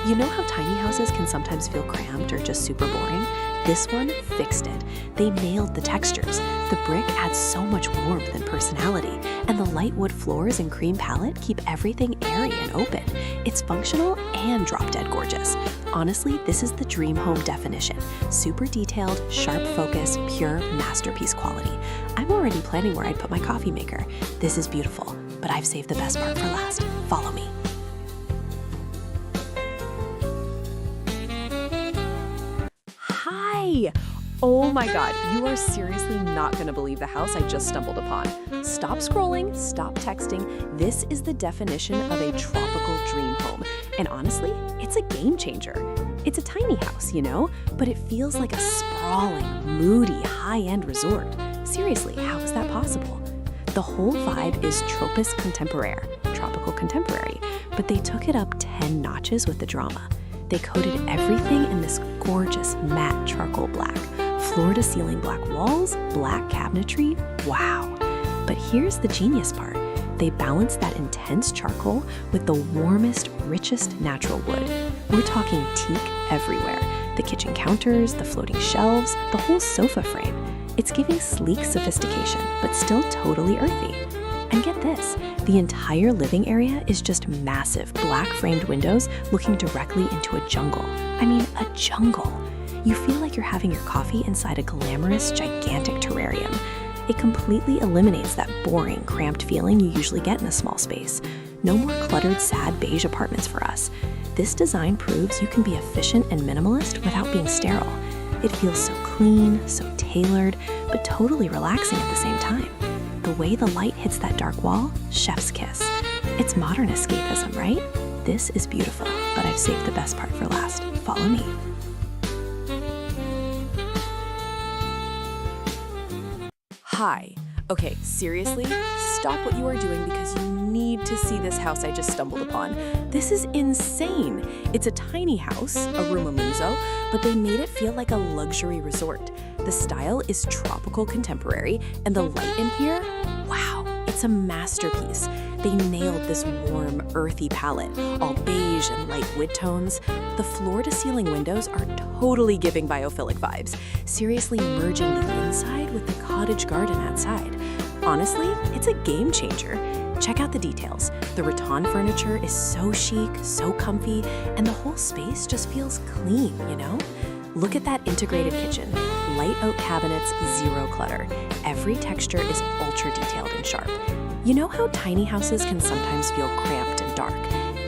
You know how tiny houses can sometimes feel cramped or just super boring? This one fixed it. They nailed the textures. The brick adds so much warmth and personality, and the light wood floors and cream palette keep everything airy and open. It's functional and drop-dead gorgeous. Honestly, this is the dream home definition. Super detailed, sharp focus, pure masterpiece quality. I'm already planning where I'd put my coffee maker. This is beautiful, but I've saved the best part for last. Follow me. Hi! Oh my god, you are seriously not going to believe the house I just stumbled upon. Stop scrolling, stop texting. This is the definition of a tropical dream home. And honestly, it's a game changer. It's a tiny house, you know, but it feels like a sprawling, moody, high-end resort. Seriously, how is that possible? The whole vibe is Tropis contemporaire, tropical contemporary, but they took it up 10 notches with the drama. They coated everything in this gorgeous matte charcoal black. Floor-to-ceiling black walls, black cabinetry, wow. But here's the genius part. They balance that intense charcoal with the warmest, richest natural wood. We're talking teak everywhere. The kitchen counters, the floating shelves, the whole sofa frame. It's giving sleek sophistication, but still totally earthy. And get this, the entire living area is just massive black framed windows looking directly into a jungle. I mean, a jungle. You feel like you're having your coffee inside a glamorous, gigantic terrarium. It completely eliminates that boring, cramped feeling you usually get in a small space. No more cluttered, sad beige apartments for us. This design proves you can be efficient and minimalist without being sterile. It feels so clean, so tailored, but totally relaxing at the same time. The way the light hits that dark wall, chef's kiss. It's modern escapism, right? This is beautiful, but I've saved the best part for last. Follow me. Hi. Okay, seriously, stop what you are doing because you need to see this house I just stumbled upon. This is insane. It's a tiny house, a rumamuzzo, but they made it feel like a luxury resort. The style is tropical contemporary, and the light in here, wow, it's a masterpiece. They nailed this warm, earthy palette, all beige and light wood tones. The floor-to-ceiling windows are totally giving biophilic vibes, seriously merging the inside with the cottage garden outside. Honestly, it's a game changer. Check out the details. The rattan furniture is so chic, so comfy, and the whole space just feels clean, you know? Look at that integrated kitchen. Light oak cabinets, zero clutter. Every texture is ultra detailed and sharp. You know how tiny houses can sometimes feel cramped and dark?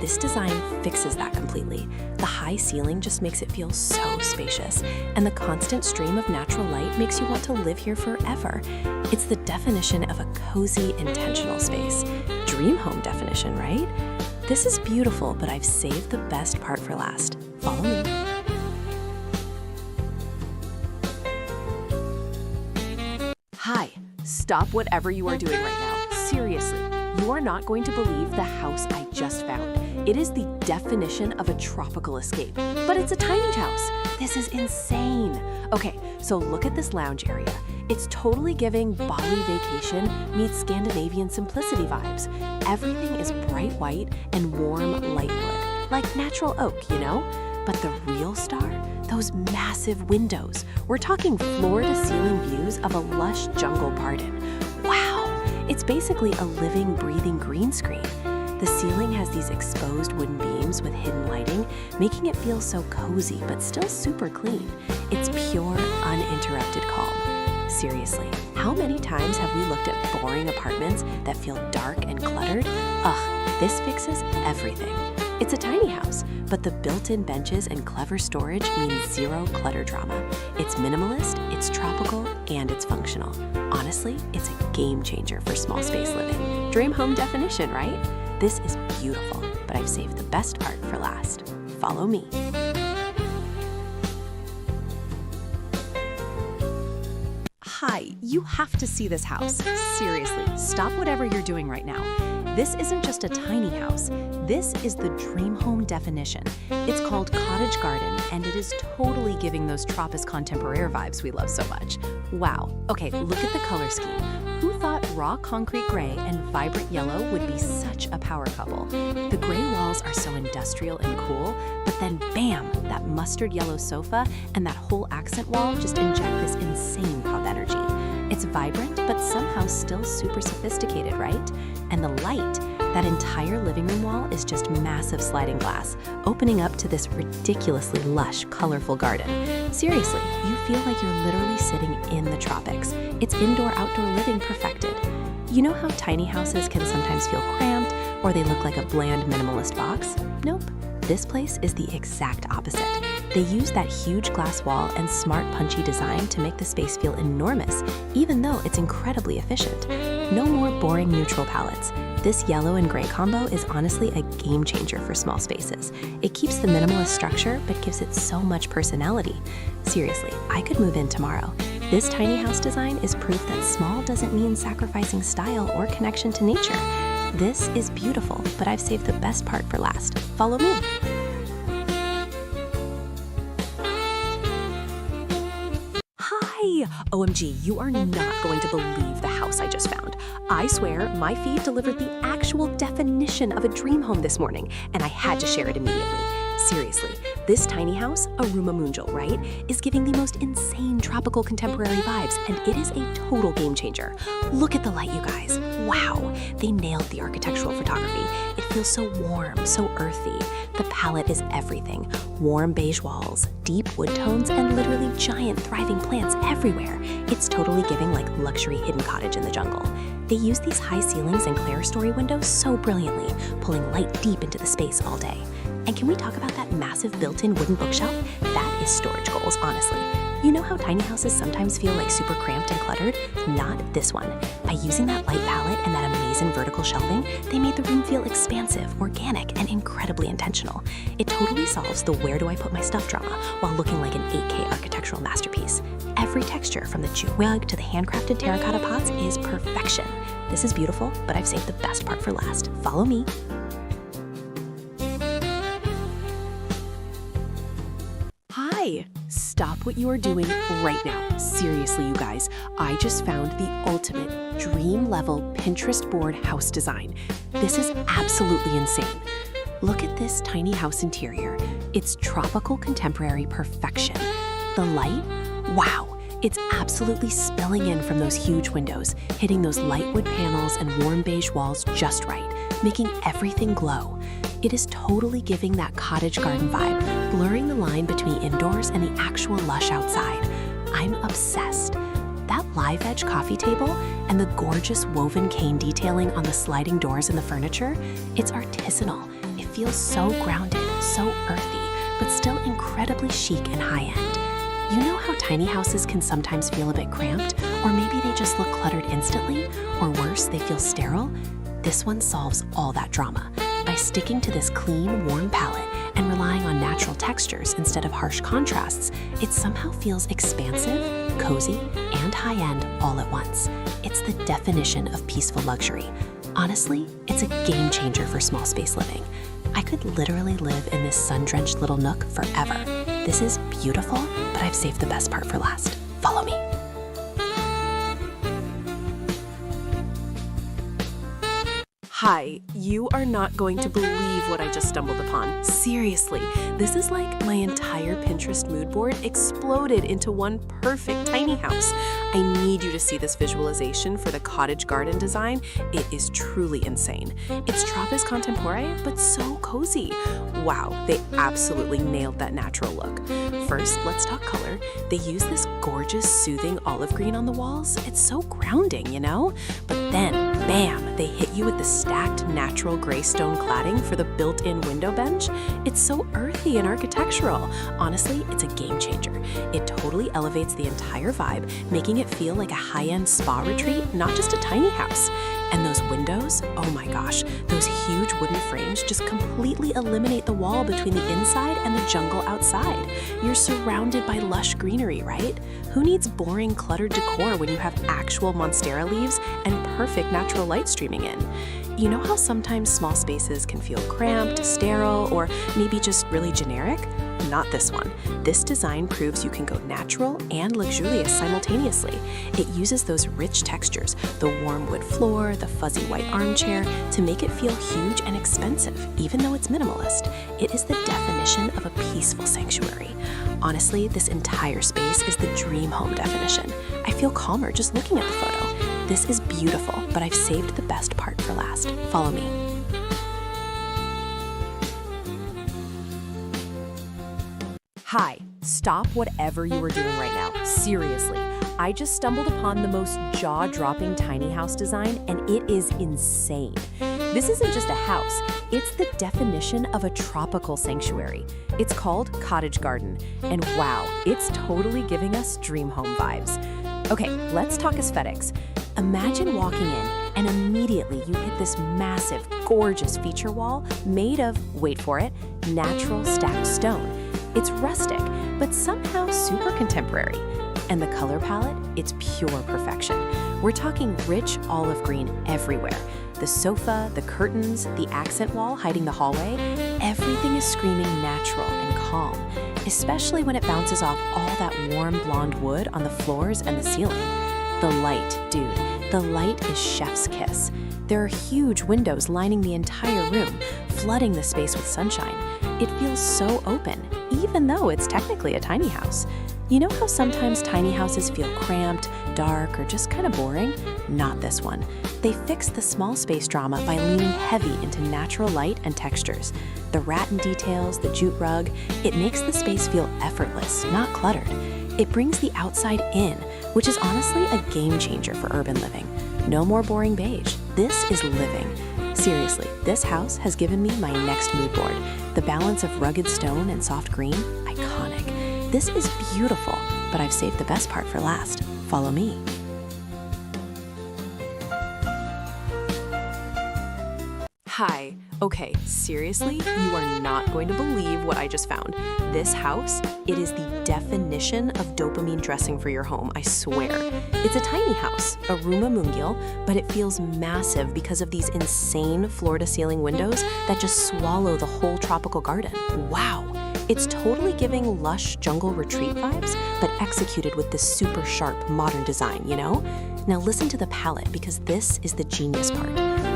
This design fixes that completely. The high ceiling just makes it feel so spacious, and the constant stream of natural light makes you want to live here forever. It's the definition of a cozy, intentional space. Dream home definition, right? This is beautiful, but I've saved the best part for last. Follow me. Hi, stop whatever you are doing right now. Seriously, you are not going to believe the house I just found. It is the definition of a tropical escape, but it's a tiny house. This is insane. Okay, so look at this lounge area. It's totally giving Bali vacation meets Scandinavian simplicity vibes. Everything is bright white and warm light wood, like natural oak, you know? But the real star? Those massive windows. We're talking floor-to-ceiling views of a lush jungle garden. Wow! It's basically a living, breathing green screen. The ceiling has these exposed wooden beams with hidden lighting, making it feel so cozy but still super clean. It's pure, uninterrupted calm. Seriously, how many times have we looked at boring apartments that feel dark and cluttered? Ugh, this fixes everything. It's a tiny house, but the built-in benches and clever storage mean zero clutter drama. It's minimalist, it's tropical, and it's functional. Honestly, it's a game changer for small space living. Dream home definition, right? This is beautiful, but I've saved the best part for last. Follow me. Hi, you have to see this house. Seriously, stop whatever you're doing right now. This isn't just a tiny house. This is the dream home definition. It's called Cottage Garden, and it is totally giving those Tropis contemporaire vibes we love so much. Wow. Okay, look at the color scheme. Who thought raw concrete gray and vibrant yellow would be such a power couple? The gray walls are so industrial and cool, but then bam, that mustard yellow sofa and that whole accent wall just inject this insane pop energy. It's vibrant, but somehow still super sophisticated, right? And the light, that entire living room wall is just massive sliding glass, opening up to this ridiculously lush, colorful garden. Seriously, you feel like you're literally sitting in the tropics. It's indoor-outdoor living perfected. You know how tiny houses can sometimes feel cramped, or they look like a bland minimalist box? Nope. This place is the exact opposite. They use that huge glass wall and smart punchy design to make the space feel enormous, even though it's incredibly efficient. No more boring neutral palettes. This yellow and gray combo is honestly a game changer for small spaces. It keeps the minimalist structure, but gives it so much personality. Seriously, I could move in tomorrow. This tiny house design is proof that small doesn't mean sacrificing style or connection to nature. This is beautiful, but I've saved the best part for last. Follow me. Hi! OMG, you are not going to believe the house I just found. I swear, my feed delivered the actual definition of a dream home this morning, and I had to share it immediately. Seriously, This tiny house, Aruma Munjal, right, is giving the most insane tropical contemporary vibes, and it is a total game changer. Look at the light, you guys. Wow, they nailed the architectural photography. It feels so warm, so earthy. The palette is everything. Warm beige walls, deep wood tones, and literally giant thriving plants everywhere. It's totally giving like luxury hidden cottage in the jungle. They use these high ceilings and clerestory windows so brilliantly, pulling light deep into the space all day. And can we talk about that massive built-in wooden bookshelf? That is storage goals, honestly. You know how tiny houses sometimes feel like super cramped and cluttered? Not this one. By using that light palette and that amazing vertical shelving, they made the room feel expansive, organic, and incredibly intentional. It totally solves the where do I put my stuff drama while looking like an 8K architectural masterpiece. Every texture, from the jute rug to the handcrafted terracotta pots, is perfection. This is beautiful, but I've saved the best part for last. Follow me. Hi! Stop what you are doing right now. Seriously, you guys, I just found the ultimate dream-level Pinterest board house design. This is absolutely insane. Look at this tiny house interior. It's tropical contemporary perfection. The light? Wow! It's absolutely spilling in from those huge windows, hitting those light wood panels and warm beige walls just right, making everything glow. It is totally giving that cottage garden vibe, blurring the line between indoors and the actual lush outside. I'm obsessed. That live edge coffee table and the gorgeous woven cane detailing on the sliding doors and the furniture, it's artisanal. It feels so grounded, so earthy, but still incredibly chic and high-end. You know how tiny houses can sometimes feel a bit cramped, or maybe they just look cluttered instantly, or worse, they feel sterile? This one solves all that drama. By sticking to this clean, warm palette and relying on natural textures instead of harsh contrasts, it somehow feels expansive, cozy, and high-end all at once. It's the definition of peaceful luxury. Honestly, it's a game changer for small space living. I could literally live in this sun-drenched little nook forever. This is beautiful, but I've saved the best part for last. Follow me. Hi, you are not going to believe what I just stumbled upon. Seriously, this is like my entire Pinterest mood board exploded into one perfect tiny house. I need you to see this visualization for the cottage garden design. It is truly insane. It's Tropis Contempore, but so cozy. Wow, they absolutely nailed that natural look. First, let's talk color. They use this gorgeous, soothing olive green on the walls. It's so grounding, you know? But then, bam, they hit you with the stacked natural gray stone cladding for the built-in window bench. It's so earthy and architectural. Honestly, it's a game changer. It totally elevates the entire vibe, making it feel like a high-end spa retreat, not just a tiny house. And those windows, oh my gosh, those huge wooden frames just completely eliminate the wall between the inside and the jungle outside. You're surrounded by lush greenery, right? Who needs boring, cluttered decor when you have actual monstera leaves and perfect natural light streaming in? You know how sometimes small spaces can feel cramped, sterile, or maybe just really generic? Not this one. This design proves you can go natural and luxurious simultaneously. It uses those rich textures, the warm wood floor, the fuzzy white armchair, to make it feel huge and expensive, even though it's minimalist. It is the definition of a peaceful sanctuary. Honestly, this entire space is the dream home definition. I feel calmer just looking at the photo. This is beautiful, but I've saved the best part for last. Follow me. Hi, stop whatever you are doing right now. Seriously, I just stumbled upon the most jaw-dropping tiny house design, and it is insane. This isn't just a house, it's the definition of a tropical sanctuary. It's called Cottage Garden, and wow, it's totally giving us dream home vibes. Okay, let's talk aesthetics. Imagine walking in and immediately you hit this massive, gorgeous feature wall made of, wait for it, natural stacked stone. It's rustic, but somehow super contemporary. And the color palette, it's pure perfection. We're talking rich olive green everywhere. The sofa, the curtains, the accent wall hiding the hallway, everything is screaming natural and calm, especially when it bounces off all that warm blonde wood on the floors and the ceiling. The light, dude, the light is chef's kiss. There are huge windows lining the entire room, flooding the space with sunshine. It feels so open, even though it's technically a tiny house. You know how sometimes tiny houses feel cramped, dark, or just kind of boring? Not this one. They fix the small space drama by leaning heavy into natural light and textures. The rattan details, the jute rug, it makes the space feel effortless, not cluttered. It brings the outside in, which is honestly a game changer for urban living. No more boring beige. This is living. Seriously, this house has given me my next mood board. The balance of rugged stone and soft green, iconic. This is beautiful, but I've saved the best part for last. Follow me. Hi. Okay, seriously, you are not going to believe what I just found. This house, it is the definition of dopamine dressing for your home, I swear. It's a tiny house, a Ruma Mungil, but it feels massive because of these insane floor-to-ceiling windows that just swallow the whole tropical garden. Wow! It's totally giving lush jungle retreat vibes, but executed with this super sharp modern design, you know? Now listen to the palette, because this is the genius part.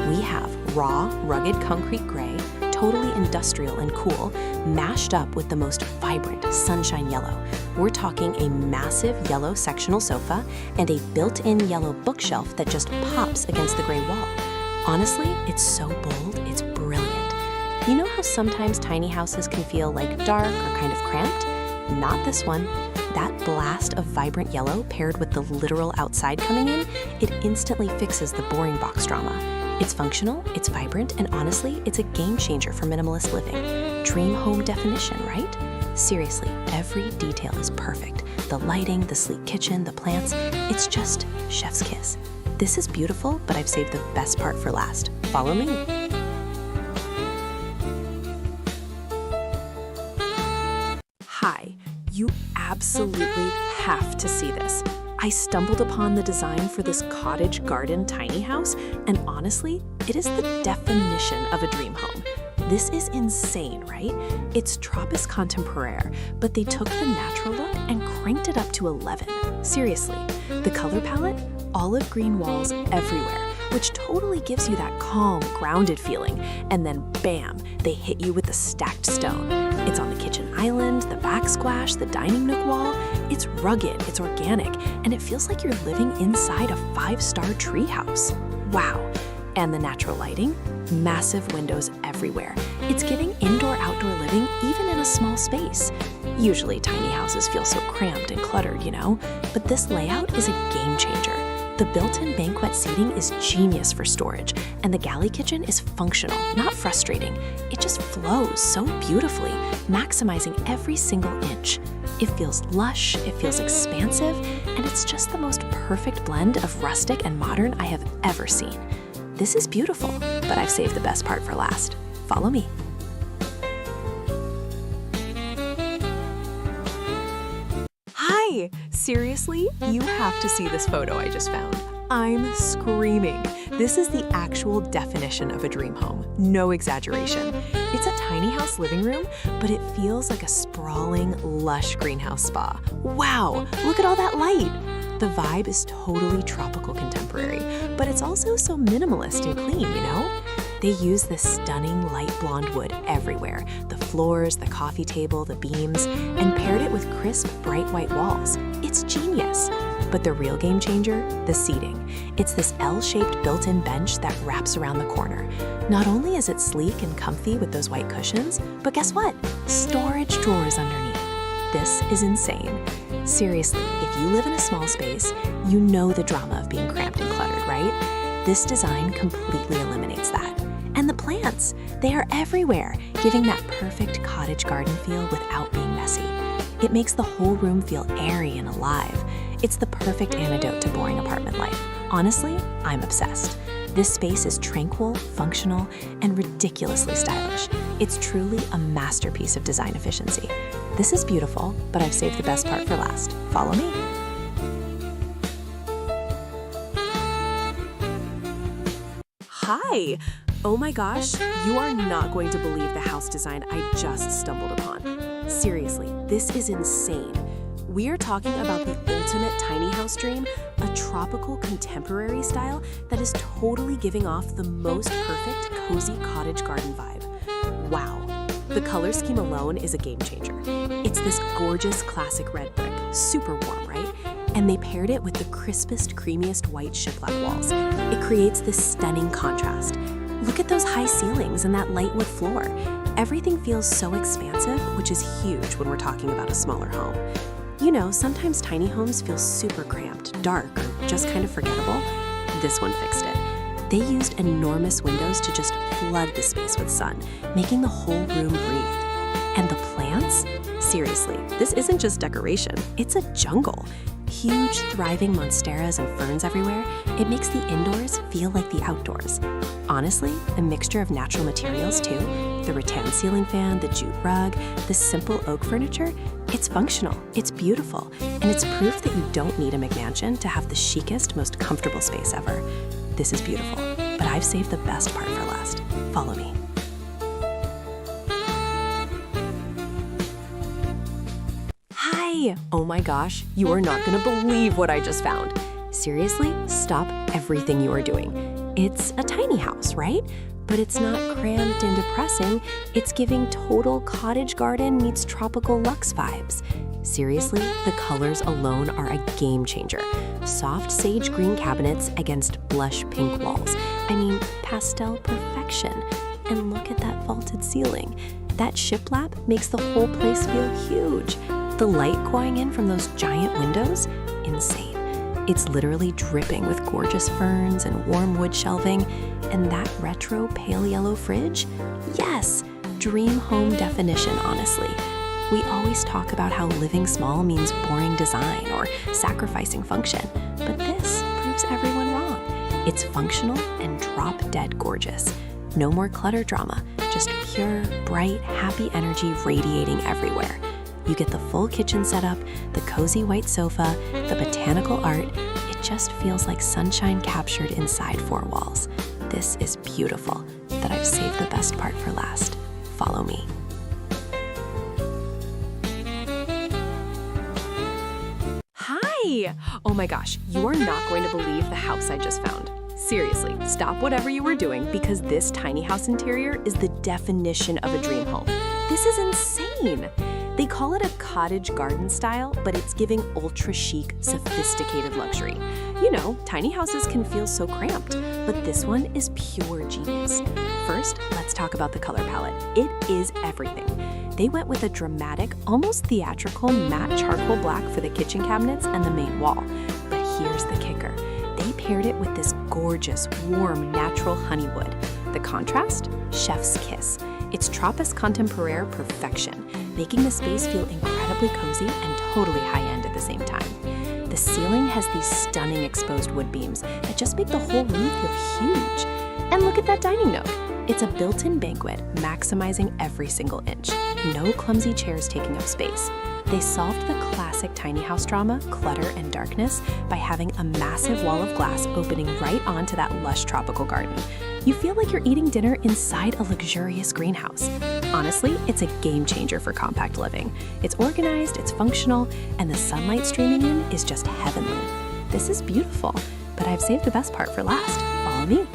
We have raw, rugged concrete gray, totally industrial and cool, mashed up with the most vibrant sunshine yellow. We're talking a massive yellow sectional sofa and a built-in yellow bookshelf that just pops against the gray wall. Honestly, it's so bold, it's brilliant. You know how sometimes tiny houses can feel like dark or kind of cramped? Not this one. That blast of vibrant yellow paired with the literal outside coming in, it instantly fixes the boring box drama. It's functional, it's vibrant, and honestly, it's a game changer for minimalist living. Dream home definition, right? Seriously, every detail is perfect. The lighting, the sleek kitchen, the plants, it's just chef's kiss. This is beautiful, but I've saved the best part for last. Follow me. Hi, you absolutely have to see this. I stumbled upon the design for this cottage garden tiny house, and honestly, it is the definition of a dream home. This is insane, right? It's Tropis Contemporaire, but they took the natural look and cranked it up to 11. Seriously, the color palette? Olive green walls everywhere, which totally gives you that calm, grounded feeling. And then bam, they hit you with the stacked stone. It's on the kitchen island, the backsplash, the dining nook wall. It's rugged, it's organic, and it feels like you're living inside a 5-star treehouse. Wow. And the natural lighting? Massive windows everywhere. It's giving indoor-outdoor living even in a small space. Usually tiny houses feel so cramped and cluttered, you know? But this layout is a game changer. The built-in banquet seating is genius for storage, and the galley kitchen is functional, not frustrating. It just flows so beautifully, maximizing every single inch. It feels lush, it feels expansive, and it's just the most perfect blend of rustic and modern I have ever seen. This is beautiful, but I've saved the best part for last. Follow me. Hi! Seriously, you have to see this photo I just found. I'm screaming. This is the actual definition of a dream home. No exaggeration. It's a tiny house living room, but it feels like a sprawling, lush greenhouse spa. Wow, look at all that light. The vibe is totally tropical contemporary, but it's also so minimalist and clean, you know? They use this stunning light blonde wood everywhere, the floors, the coffee table, the beams, and paired it with crisp, bright white walls. It's genius. But the real game changer, the seating. It's this L-shaped built-in bench that wraps around the corner. Not only is it sleek and comfy with those white cushions, but guess what? Storage drawers underneath. This is insane. Seriously, if you live in a small space, you know the drama of being cramped and cluttered, right? This design completely eliminates that. And the plants, they are everywhere, giving that perfect cottage garden feel without being messy. It makes the whole room feel airy and alive. It's the perfect antidote to boring apartment life. Honestly, I'm obsessed. This space is tranquil, functional, and ridiculously stylish. It's truly a masterpiece of design efficiency. This is beautiful, but I've saved the best part for last. Follow me. Hi! Oh my gosh, you are not going to believe the house design I just stumbled upon. Seriously, this is insane. We are talking about the ultimate tiny house dream, a tropical contemporary style that is totally giving off the most perfect cozy cottage garden vibe. Wow. The color scheme alone is a game changer. It's this gorgeous classic red brick, super warm, right? And they paired it with the crispest, creamiest white shiplap walls. It creates this stunning contrast. Look at those high ceilings and that light wood floor. Everything feels so expansive, which is huge when we're talking about a smaller home. You know, sometimes tiny homes feel super cramped, dark, or just kind of forgettable. This one fixed it. They used enormous windows to just flood the space with sun, making the whole room breathe. And the plants? Seriously, this isn't just decoration, it's a jungle. Huge, thriving monsteras and ferns everywhere, it makes the indoors feel like the outdoors. Honestly, a mixture of natural materials too, the rattan ceiling fan, the jute rug, the simple oak furniture, it's functional, it's beautiful, and it's proof that you don't need a McMansion to have the chicest, most comfortable space ever. This is beautiful, but I've saved the best part for last. Follow me. Hi! Oh my gosh, you are not gonna believe what I just found. Seriously, stop everything you are doing. It's a tiny house, right? But it's not cramped and depressing. It's giving total cottage garden meets tropical luxe vibes. Seriously, the colors alone are a game changer. Soft sage green cabinets against blush pink walls. I mean, pastel perfection. And look at that vaulted ceiling. That shiplap makes the whole place feel huge. The light going in from those giant windows? Insane. It's literally dripping with gorgeous ferns and warm wood shelving. And that retro pale yellow fridge? Yes, dream home definition, honestly. We always talk about how living small means boring design or sacrificing function, but this proves everyone wrong. It's functional and drop-dead gorgeous. No more clutter drama, just pure, bright, happy energy radiating everywhere. You get the full kitchen setup, the cozy white sofa, the botanical art. It just feels like sunshine captured inside four walls. This is beautiful, but I've saved the best part for last. Follow me. Hi! Oh my gosh, you are not going to believe the house I just found. Seriously, stop whatever you were doing because this tiny house interior is the definition of a dream home. This is insane! They call it a cottage garden style, but it's giving ultra chic, sophisticated luxury. You know, tiny houses can feel so cramped, but this one is pure genius. First, let's talk about the color palette. It is everything. They went with a dramatic, almost theatrical matte charcoal black for the kitchen cabinets and the main wall. But here's the kicker. They paired it with this gorgeous, warm, natural honey wood. The contrast? Chef's kiss. It's Tropis contemporaire perfection, making the space feel incredibly cozy and totally high-end at the same time. The ceiling has these stunning exposed wood beams that just make the whole room feel huge. And look at that dining nook. It's a built-in banquet, maximizing every single inch. No clumsy chairs taking up space. They solved the classic tiny house drama, clutter and darkness, by having a massive wall of glass opening right onto that lush tropical garden. You feel like you're eating dinner inside a luxurious greenhouse. Honestly, it's a game changer for compact living. It's organized, it's functional, and the sunlight streaming in is just heavenly. This is beautiful, but I've saved the best part for last. Follow me.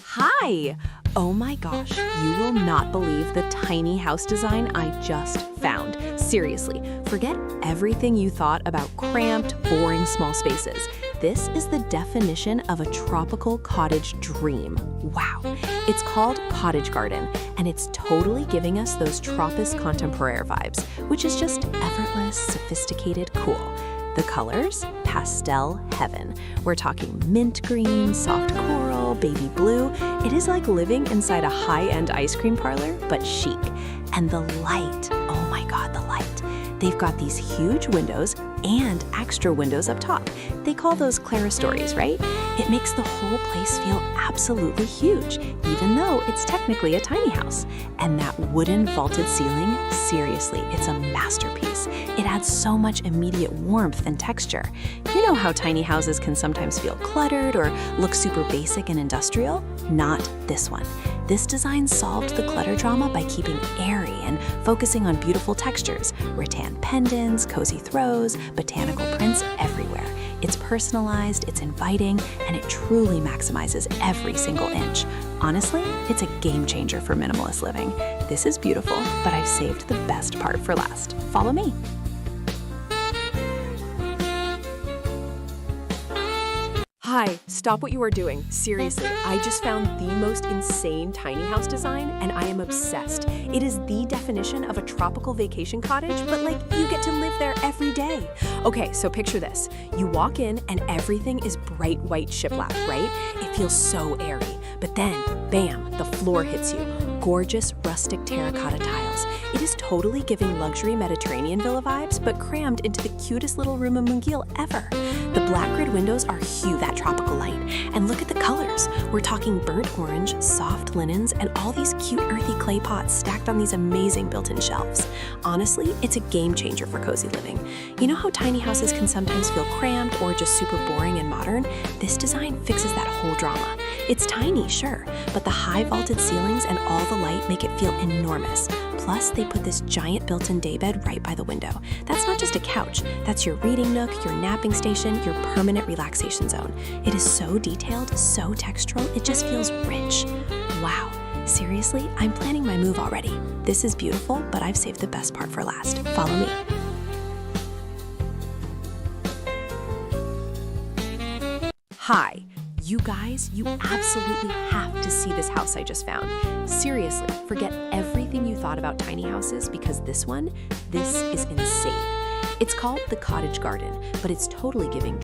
Hi! Oh my gosh, you will not believe the tiny house design I just found. Seriously, forget everything you thought about cramped, boring small spaces. This is the definition of a tropical cottage dream. Wow. It's called Cottage Garden, and it's totally giving us those Tropis contemporaire vibes, which is just effortless, sophisticated, cool. The colors? Pastel heaven. We're talking mint green, soft coral, baby blue. It is like living inside a high-end ice cream parlor, but chic. And the light, oh my God, the light. They've got these huge windows and extra windows up top. They call those clerestories, right? It makes the whole place feel absolutely huge, even though it's technically a tiny house. And that wooden vaulted ceiling, seriously, it's a masterpiece. It adds so much immediate warmth and texture. You know how tiny houses can sometimes feel cluttered or look super basic and industrial? Not this one. This design solved the clutter drama by keeping airy and focusing on beautiful textures, rattan pendants, cozy throws, botanical prints everywhere. It's personalized, it's inviting, and it truly maximizes every single inch. Honestly, it's a game changer for minimalist living. This is beautiful, but I've saved the best part for last. Follow me. Hi, stop what you are doing. Seriously, I just found the most insane tiny house design, and I am obsessed. It is the definition of a tropical vacation cottage, but like you get to live there every day. Okay, so picture this. You walk in and everything is bright white shiplap, right? It feels so airy. But then, bam, the floor hits you. Gorgeous rustic terracotta tiles. It is totally giving luxury Mediterranean villa vibes, but crammed into the cutest little room in Munguil ever. The black grid windows are huge, that tropical light. And look at the colors. We're talking burnt orange, soft linens, and all these cute earthy clay pots stacked on these amazing built-in shelves. Honestly, it's a game changer for cozy living. You know how tiny houses can sometimes feel cramped or just super boring and modern? This design fixes that whole drama. It's tiny, sure, but the high vaulted ceilings and all the light make it feel enormous. Plus, they put this giant built-in daybed right by the window. That's not just a couch, that's your reading nook, your napping station, your permanent relaxation zone. It is so detailed, so textural, it just feels rich. Wow, seriously, I'm planning my move already. This is beautiful, but I've saved the best part for last. Follow me. Hi. You guys, you absolutely have to see this house I just found. Seriously, forget everything you thought about tiny houses because this is insane. It's called the Cottage Garden, but it's totally giving